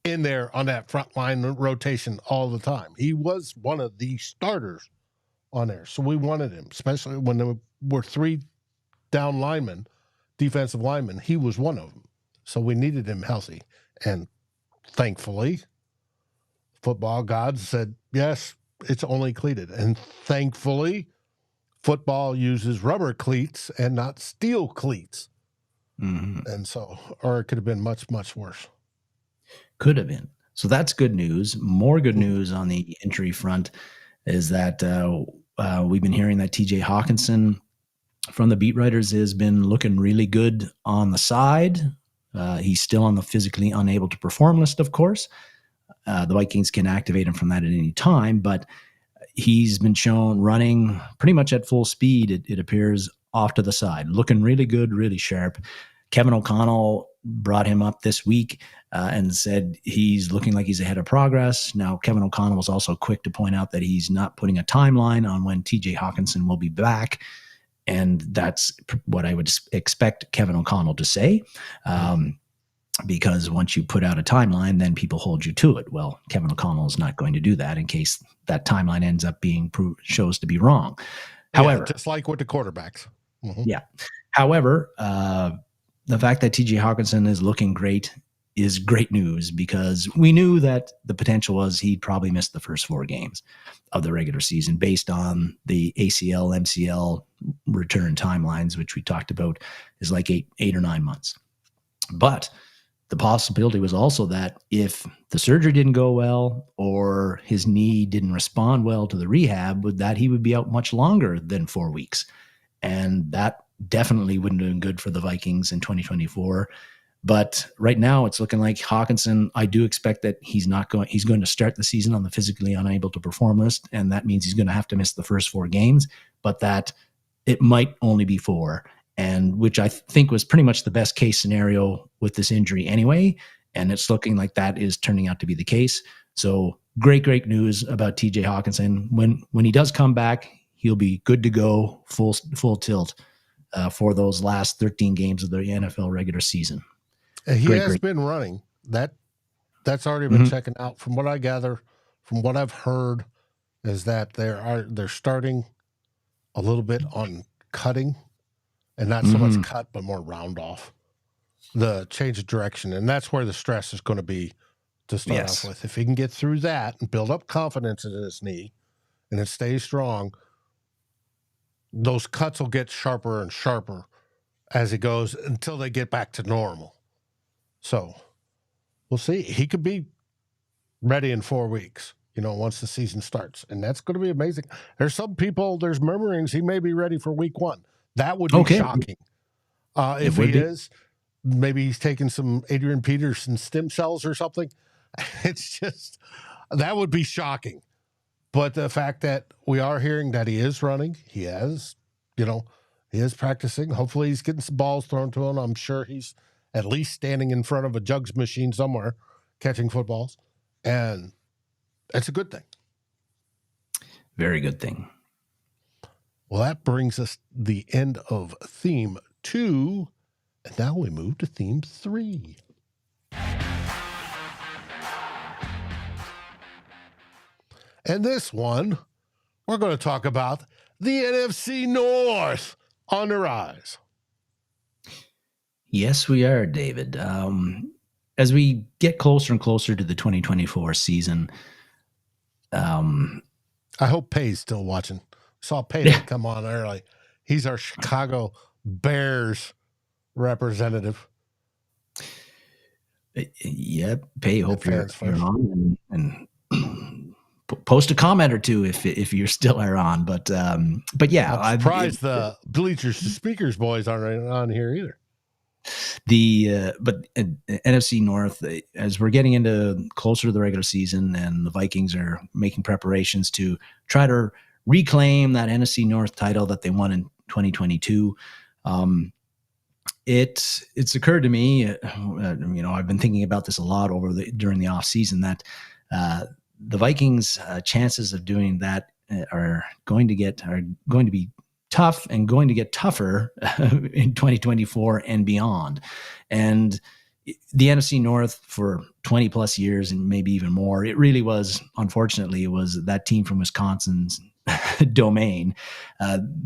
in there on that frontline rotation all the time. He was one of the starters on there. So we wanted him, especially when there were 3 down linemen, defensive linemen. He was one of them. So we needed him healthy. And thankfully, football gods said, yes, it's only cleated. And thankfully, football uses rubber cleats and not steel cleats. And so, or it could have been much, much worse. Could have been. So that's good news. More good news on the injury front is that we've been hearing that TJ Hawkinson from the beat writers has been looking really good on the side. He's still on the physically unable to perform list, of course. The Vikings can activate him from that at any time, but he's been shown running pretty much at full speed, it appears, off to the side, looking really good, really sharp. Kevin O'Connell brought him up this week and said he's looking like he's ahead of progress. Now, Kevin O'Connell was also quick to point out that he's not putting a timeline on when TJ Hawkinson will be back. And that's what I would expect Kevin O'Connell to say. Because once you put out a timeline, then people hold you to it. Well, Kevin O'Connell is not going to do that in case that timeline ends up being shows to be wrong. However, just like with the quarterbacks. Yeah. However, the fact that TJ Hawkinson is looking great is great news, because we knew that the potential was he'd probably miss the first 4 games of the regular season based on the ACL, MCL return timelines, which we talked about is like 8 or 9 months. But the possibility was also that if the surgery didn't go well or his knee didn't respond well to the rehab, that he would be out much longer than 4 weeks. And that definitely wouldn't have been good for the Vikings in 2024. But right now it's looking like Hawkinson, I do expect that he's going to start the season on the physically unable to perform list. And that means he's going to have to miss the first 4 games, but that it might only be 4. And which I think was pretty much the best case scenario with this injury anyway. And it's looking like that is turning out to be the case. So great news about TJ Hawkinson. When he does come back, he'll be good to go, full tilt for those last 13 games of the NFL regular season. He has been running. That's already been checking out. From what I gather, from what I've heard, is that they're starting a little bit on cutting. And not so much cut, but more round off. The change of direction. And that's where the stress is going to be to start off with. If he can get through that and build up confidence in his knee and it stays strong, those cuts will get sharper and sharper as it goes until they get back to normal. So we'll see. He could be ready in 4 weeks, once the season starts. And that's going to be amazing. There's murmurings he may be ready for week 1. That would be shocking. If he is, maybe he's taking some Adrian Peterson stem cells or something. It's just, that would be shocking. But the fact that we are hearing that he is running, he is practicing. Hopefully he's getting some balls thrown to him. I'm sure he's at least standing in front of a jugs machine somewhere catching footballs. And that's a good thing. Very good thing. Well, that brings us the end of theme 2, and now we move to theme 3. And this one, we're going to talk about the NFC North on the rise. Yes, we are, David. As we get closer and closer to the 2024 season, I hope Pay's still watching. Saw Pay come on early. He's our Chicago Bears representative. Yep. Pay, hope you're on and post a comment or two if you're still on. But yeah, I'm surprised the Bleachers to Speakers boys aren't on here either. But NFC North, as we're getting into closer to the regular season, and the Vikings are making preparations to try to reclaim that NFC North title that they won in 2022. It's occurred to me, I've been thinking about this a lot during the off season, that the Vikings' chances of doing that are going to be tough and going to get tougher in 2024 and beyond. And the NFC North for 20 plus years and maybe even more, it really was, unfortunately, it was that team from Wisconsin's domain.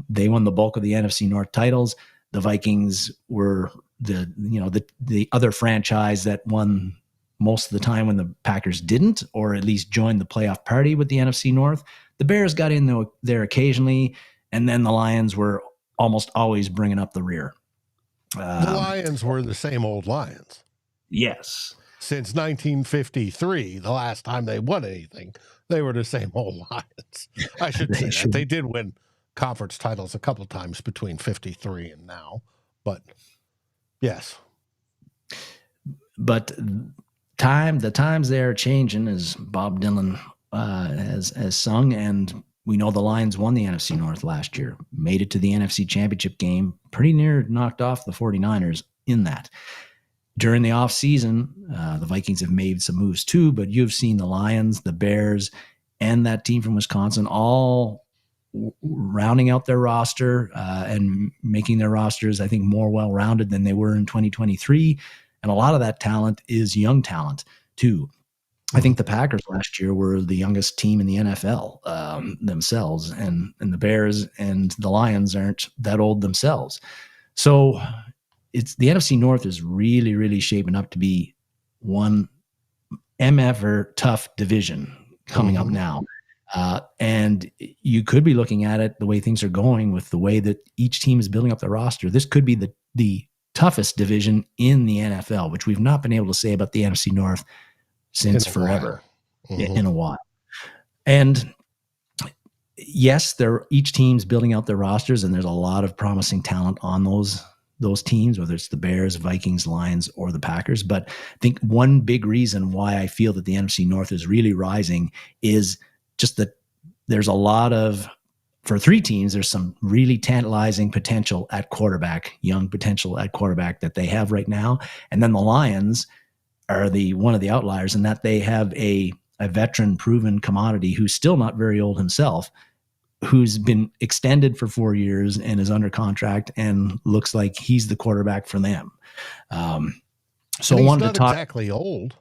They won the bulk of the NFC North titles. The Vikings were the other franchise that won most of the time when the Packers didn't, or at least joined the playoff party with the NFC North. The Bears got in there occasionally, and then the Lions were almost always bringing up the rear. The Lions were the same old Lions. Yes. Since 1953, the last time they won anything, they were the same old Lions. I should say that. They did win conference titles a couple times between 53 and now, but yes. But the times they are changing, as Bob Dylan has sung, and we know the Lions won the NFC North last year, made it to the NFC Championship game, pretty near knocked off the 49ers in that. During the offseason, the Vikings have made some moves too, but you've seen the Lions, the Bears, and that team from Wisconsin all rounding out their roster and making their rosters, I think, more well-rounded than they were in 2023. And a lot of that talent is young talent too. I think the Packers last year were the youngest team in the NFL themselves, and the Bears and the Lions aren't that old themselves. So it's the NFC North is really, really shaping up to be one MF'er tough division coming up now. And you could be looking at it the way things are going with the way that each team is building up their roster. This could be the toughest division in the NFL, which we've not been able to say about the NFC North since forever, in a while. And yes, each team's building out their rosters, and there's a lot of promising talent on those teams, whether it's the Bears, Vikings, Lions, or the Packers. But I think one big reason why I feel that the NFC North is really rising is just that there's a lot of, for three teams, there's some really tantalizing potential at quarterback, young potential at quarterback that they have right now. And then the Lions are one of the outliers in that they have a veteran proven commodity who's still not very old himself, who's been extended for 4 years and is under contract and looks like he's the quarterback for them. So I wanted to talk. Exactly old.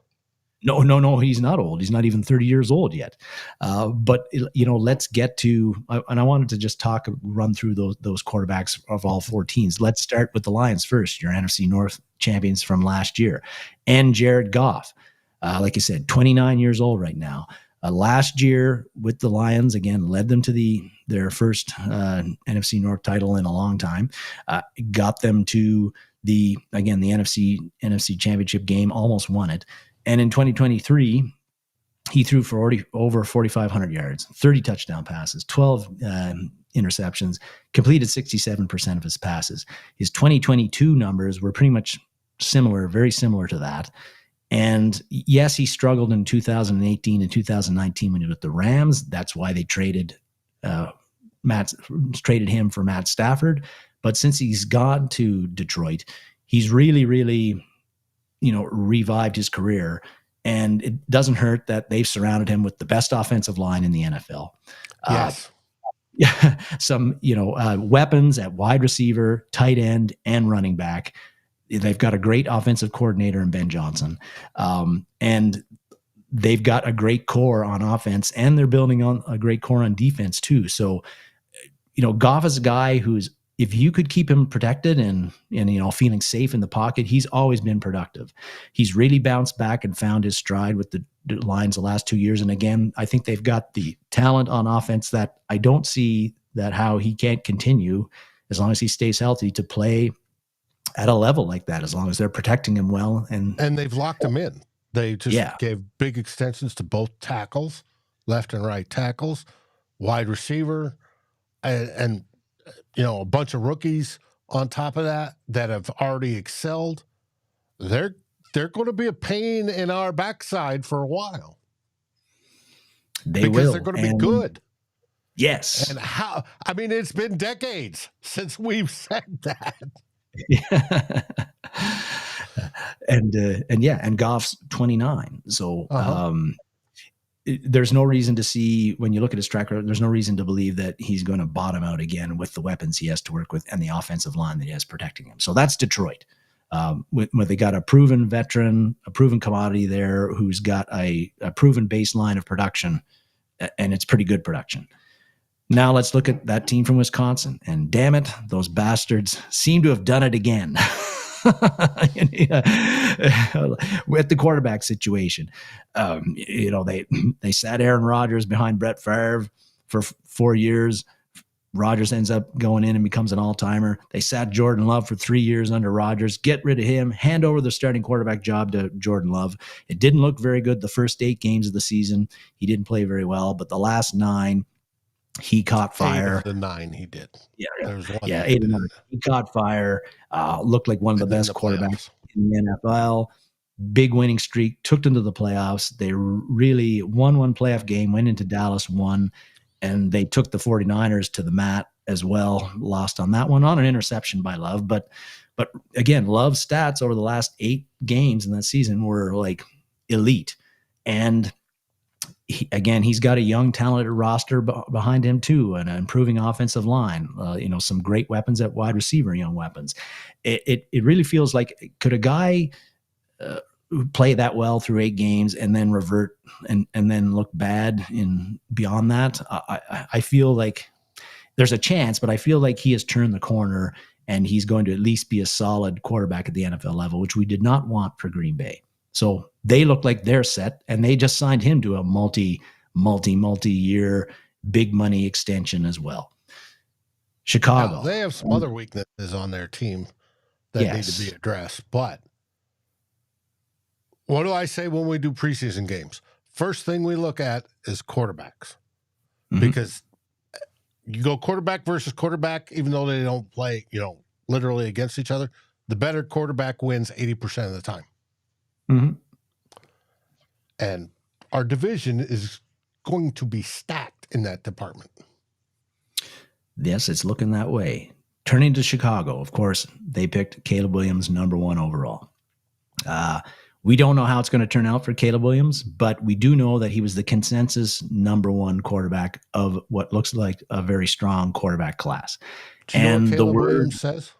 No, he's not old. He's not even 30 years old yet. But let's get to, and I wanted to just run through those quarterbacks of all four teams. Let's start with the Lions first, your NFC North champions from last year, and Jared Goff. Like I said, 29 years old right now. Last year with the Lions, again, led them to their first NFC North title in a long time. Got them to the NFC Championship game, almost won it. And in 2023, he threw for over 4,500 yards, 30 touchdown passes, 12 interceptions, completed 67% of his passes. His 2022 numbers were pretty much very similar to that. And yes, he struggled in 2018 and 2019 when he was with the Rams. That's why they traded him for Matt Stafford. But since he's gone to Detroit, he's really, really, revived his career. And it doesn't hurt that they've surrounded him with the best offensive line in the NFL. Yes. Some, weapons at wide receiver, tight end, and running back. They've got a great offensive coordinator in Ben Johnson. And they've got a great core on offense, and they're building on a great core on defense too. So, Goff is a guy who's, if you could keep him protected and feeling safe in the pocket, he's always been productive. He's really bounced back and found his stride with the Lions the last 2 years. And again, I think they've got the talent on offense that I don't see that how he can't continue, as long as he stays healthy, to play at a level like that, as long as they're protecting him well. And they've locked him in. They just gave big extensions to both tackles, left and right tackles, wide receiver, and a bunch of rookies on top of that have already excelled. They're going to be a pain in our backside for a while. Because they're going to be good. Yes. And it's been decades since we've said that. Yeah. And Goff's 29. So there's no reason to see, when you look at his track record, there's no reason to believe that he's going to bottom out again with the weapons he has to work with and the offensive line that he has protecting him. So that's Detroit. Where they got a proven veteran, a proven commodity there who's got a proven baseline of production, and it's pretty good production. Now let's look at that team from Wisconsin, and damn it, those bastards seem to have done it again. With the quarterback situation. They sat Aaron Rodgers behind Brett Favre for 4 years. Rodgers ends up going in and becomes an all-timer. They sat Jordan Love for 3 years under Rodgers. Get rid of him. Hand over the starting quarterback job to Jordan Love. It didn't look very good the first 8 games of the season. He didn't play very well, but the last 9, he caught fire. 8 of the 9 he did. Yeah, there was 1. Yeah, 8 of 9. He caught fire. Looked like one of the best quarterbacks in the NFL. Big winning streak. Took them to the playoffs. They really won one playoff game. Went into Dallas, won. And they took the 49ers to the mat as well. Lost on that one on an interception by Love. But again, Love's stats over the last 8 games in that season were like elite. And he's got a young, talented roster behind him too, and an improving offensive line. Some great weapons at wide receiver, young weapons. It really feels like, could a guy play that well through 8 games and then revert and then look bad in beyond that? I feel like there's a chance, but I feel like he has turned the corner and he's going to at least be a solid quarterback at the NFL level, which we did not want for Green Bay. So they look like they're set, and they just signed him to a multi-year big money extension as well. Chicago. Now, they have some other weaknesses on their team that need to be addressed, but what do I say when we do preseason games? First thing we look at is quarterbacks, because you go quarterback versus quarterback, even though they don't play, literally against each other, the better quarterback wins 80% of the time. Mm-hmm. And our division is going to be stacked in that department. Yes, it's looking that way. Turning to Chicago, of course, they picked Caleb Williams number 1 overall. We don't know how it's going to turn out for Caleb Williams, but we do know that he was the consensus number 1 quarterback of what looks like a very strong quarterback class. Do you know what Caleb Williams says?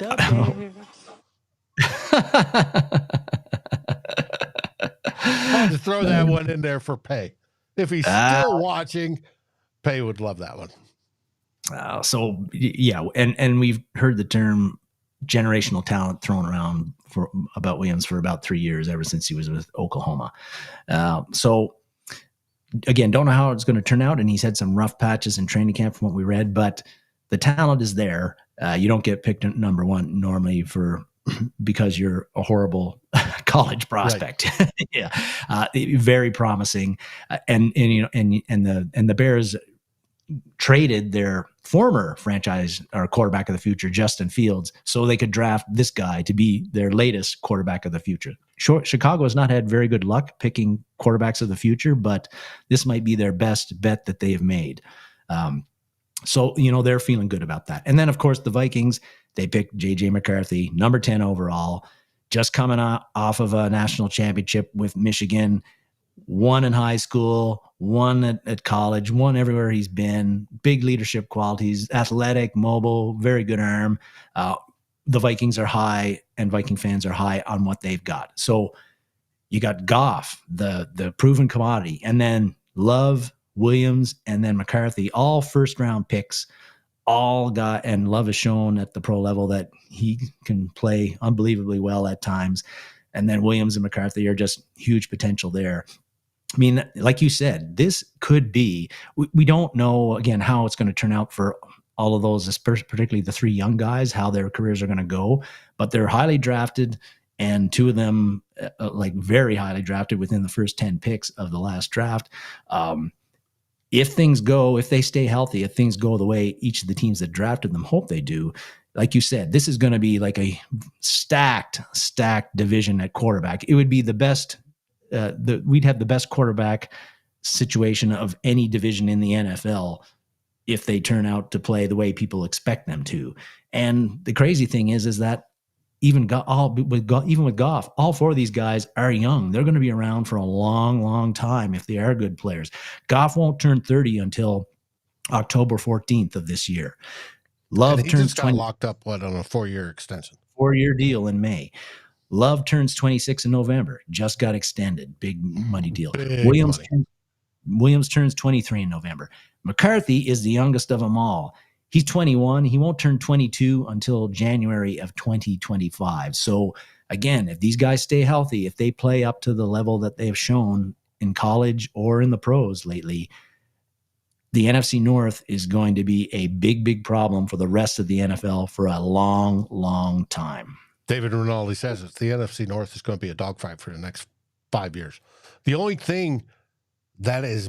I had to throw that one in there for Pay. If he's still watching, Pay would love that one. And we've heard the term generational talent thrown around about Williams for about 3 years, ever since he was with Oklahoma. So again, don't know how it's going to turn out, and he's had some rough patches in training camp from what we read, but the talent is there. You don't get picked number 1 normally because you're a horrible college prospect. Right. Yeah. Very promising. And the Bears traded their former franchise or quarterback of the future, Justin Fields, so they could draft this guy to be their latest quarterback of the future. Chicago has not had very good luck picking quarterbacks of the future, but this might be their best bet that they have made. So they're feeling good about that. And then, of course, the Vikings, they picked J.J. McCarthy, number 10 overall, just coming off of a national championship with Michigan, won in high school, won at college, won everywhere he's been, big leadership qualities, athletic, mobile, very good arm. The Vikings are high, and Viking fans are high on what they've got. So you got Goff, the proven commodity, and then Love, Williams, and then McCarthy, all first-round picks. And Love has shown at the pro level that he can play unbelievably well at times. And then Williams and McCarthy are just huge potential there. I mean, like you said, this could be, we don't know, again, how it's going to turn out for all of those, particularly the 3 young guys, how their careers are going to go, but they're highly drafted, and 2 of them very highly drafted within the first 10 picks of the last draft. If they stay healthy, if things go the way each of the teams that drafted them hope they do, like you said, this is going to be like a stacked division at quarterback. It would be the best. We'd have the best quarterback situation of any division in the NFL if they turn out to play the way people expect them to. And the crazy thing is that even with Goff, all four of these guys are young. They're going to be around for a long, long time if they are good players. Goff won't turn 30 until October 14th of this year. Love turns 20. Locked up on a 4-year extension. 4-year deal in May. Love turns 26 in November. Just got extended. Big money deal. Williams turns 23 in November. McCarthy is the youngest of them all. He's 21. He won't turn 22 until January of 2025. So again, if these guys stay healthy, if they play up to the level that they have shown in college or in the pros lately, the NFC North is going to be a big, big problem for the rest of the NFL for a long, long time. David Rinaldi says it. The NFC North is going to be a dogfight for the next 5 years. The only thing that is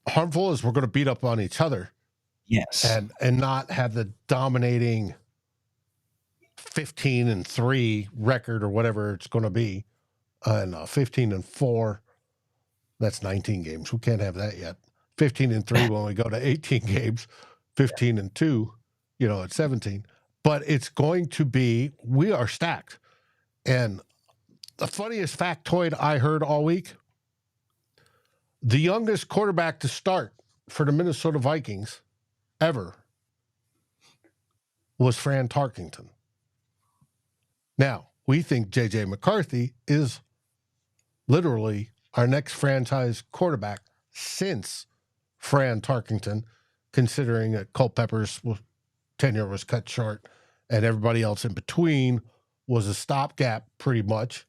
harmful is we're going to beat up on each other. Yes. And not have the dominating 15-3 record or whatever it's going to be. And 15-4, that's 19 games. We can't have that yet. 15-3 when we go to 18 games, 15-2, at 17. But it's going to be, we are stacked. And the funniest factoid I heard all week, the youngest quarterback to start for the Minnesota Vikings ever was Fran Tarkenton. Now, we think J.J. McCarthy is literally our next franchise quarterback since Fran Tarkenton, considering that Culpepper's tenure was cut short and everybody else in between was a stopgap pretty much.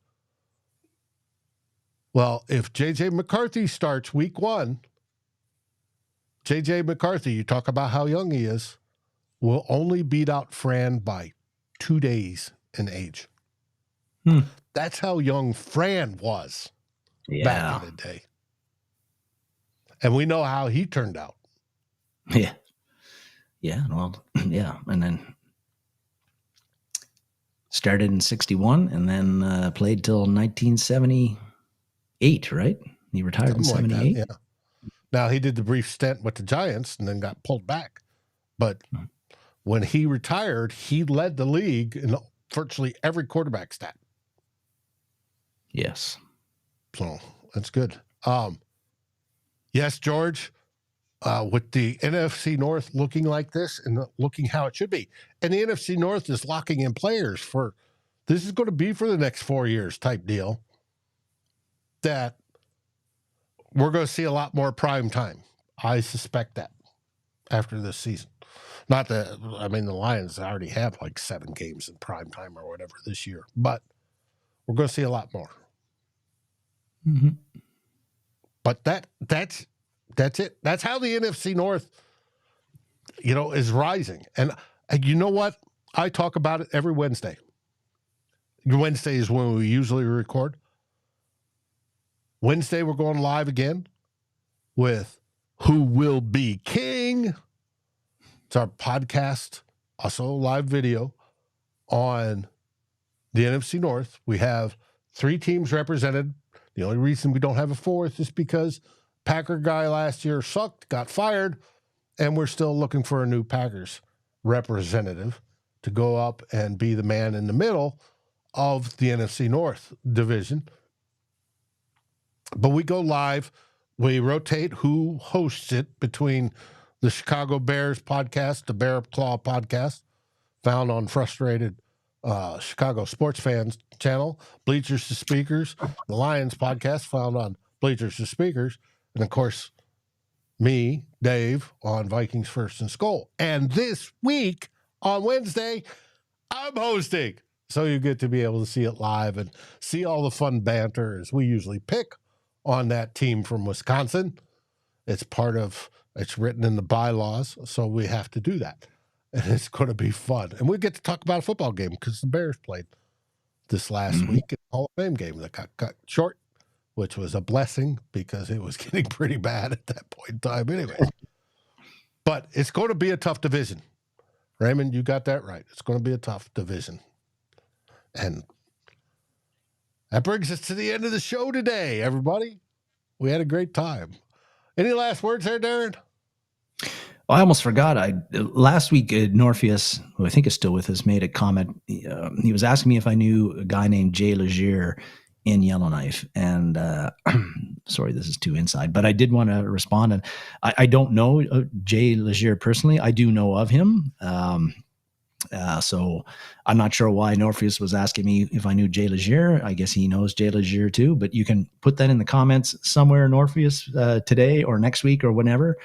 Well, if J.J. McCarthy starts week 1, J.J. McCarthy, you talk about how young he is, will only beat out Fran by 2 days in age. That's how young Fran was back in the day. And we know how he turned out. Yeah. Yeah. Well, yeah. And then started in 61 and then played till 1978, right? He retired in 78. Yeah. Now, he did the brief stint with the Giants and then got pulled back. But when he retired, he led the league in virtually every quarterback stat. Yes. So that's good. Yes, George, with the NFC North looking like this and looking how it should be. And the NFC North is locking in players for, this is going to be for the next 4 years type deal, that we're going to see a lot more prime time. I suspect that after this season. Not that, the Lions already have like 7 games in prime time or whatever this year, but we're going to see a lot more. Mm-hmm. But that's it. That's how the NFC North, is rising. And you know what? I talk about it every Wednesday. Wednesday is when we usually record. Wednesday, we're going live again with Who Will Be King. It's our podcast, also live video on the NFC North. We have 3 teams represented. The only reason we don't have a 4th is because Packer guy last year sucked, got fired, and we're still looking for a new Packers representative to go up and be the man in the middle of the NFC North division. But we go live. We rotate who hosts it between the Chicago Bears podcast, the Bear Claw podcast, found on Frustrated Chicago Sports Fans channel, Bleachers to Speakers, the Lions podcast, found on Bleachers to Speakers, and of course, me, Dave, on Vikings First and SKOL. And this week, on Wednesday, I'm hosting. So you get to be able to see it live and see all the fun banter as we usually pick on that team from Wisconsin. It's written in the bylaws, so we have to do that. And it's going to be fun. And we get to talk about a football game because the Bears played this last week in the Hall of Fame game that got cut short, which was a blessing because it was getting pretty bad at that point in time anyway. But it's going to be a tough division. Raymond, you got that right. It's going to be a tough division. And that brings us to the end of the show today, everybody. We had a great time. Any last words there, Darren? I almost forgot. Last week, Norpheus, who I think is still with us, made a comment. He was asking me if I knew a guy named Jay Legier in Yellowknife. And sorry, this is too inside, but I did want to respond. And I don't know Jay Legier personally. I do know of him. So I'm not sure why Norpheus was asking me if I knew Jay Legier. I guess he knows Jay Legier too, but you can put that in the comments somewhere, Norpheus, today or next week or whenever.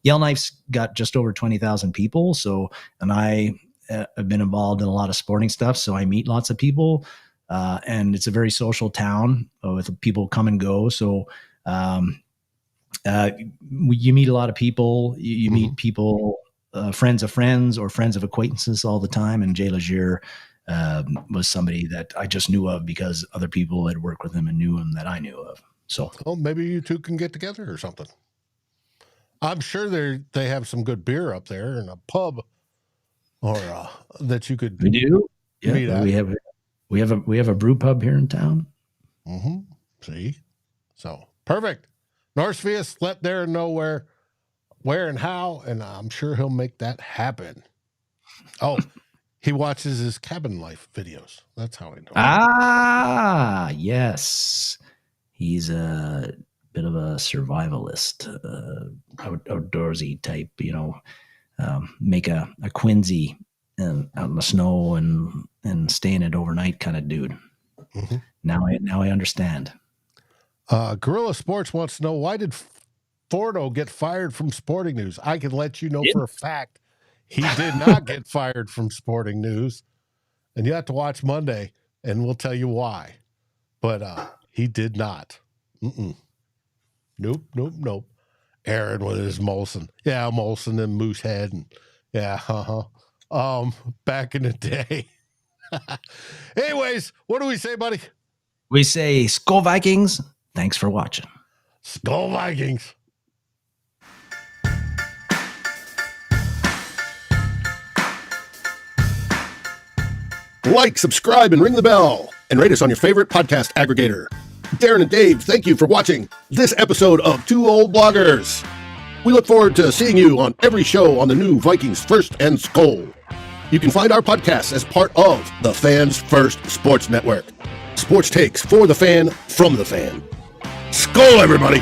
Yellowknife's got just over 20,000 people. So, and I have been involved in a lot of sporting stuff. So I meet lots of people, and it's a very social town with people come and go. So, you meet a lot of people, you meet people, friends of friends or friends of acquaintances all the time. And Jay Legier was somebody that I just knew of because other people had worked with him and knew him that I knew of. So, well, maybe you two can get together or something. I'm sure they have some good beer up there in a pub, or that you could. We do. Yeah, meet at. we have a brew pub here in town. Mm-hmm. See, so perfect. Norpheus, let Darren know where and how, and I'm sure he'll make that happen. Oh, he watches his cabin life videos. That's how I know. Ah, yes, he's a bit of a survivalist, outdoorsy type, make a Quincy out in the snow and stay in it overnight kind of dude. Mm-hmm. Now I understand. Guerrilla Sports wants to know, why did Forno get fired from Sporting News? I can let you know for a fact he did not get fired from Sporting News, and you have to watch Monday and we'll tell you why, but he did not. Nope. Aaron with his Molson. Yeah, Molson and Moosehead. And back in the day. Anyways, what do we say, buddy? We say SKOL Vikings. Thanks for watching. SKOL Vikings. Like, subscribe, and ring the bell. And rate us on your favorite podcast aggregator. Darren and Dave, thank you for watching this episode of Two Old Bloggers. We look forward to seeing you on every show on the new Vikings First and SKOL. You can find our podcast as part of the Fans First Sports Network. Sports takes for the fan, from the fan. SKOL, everybody!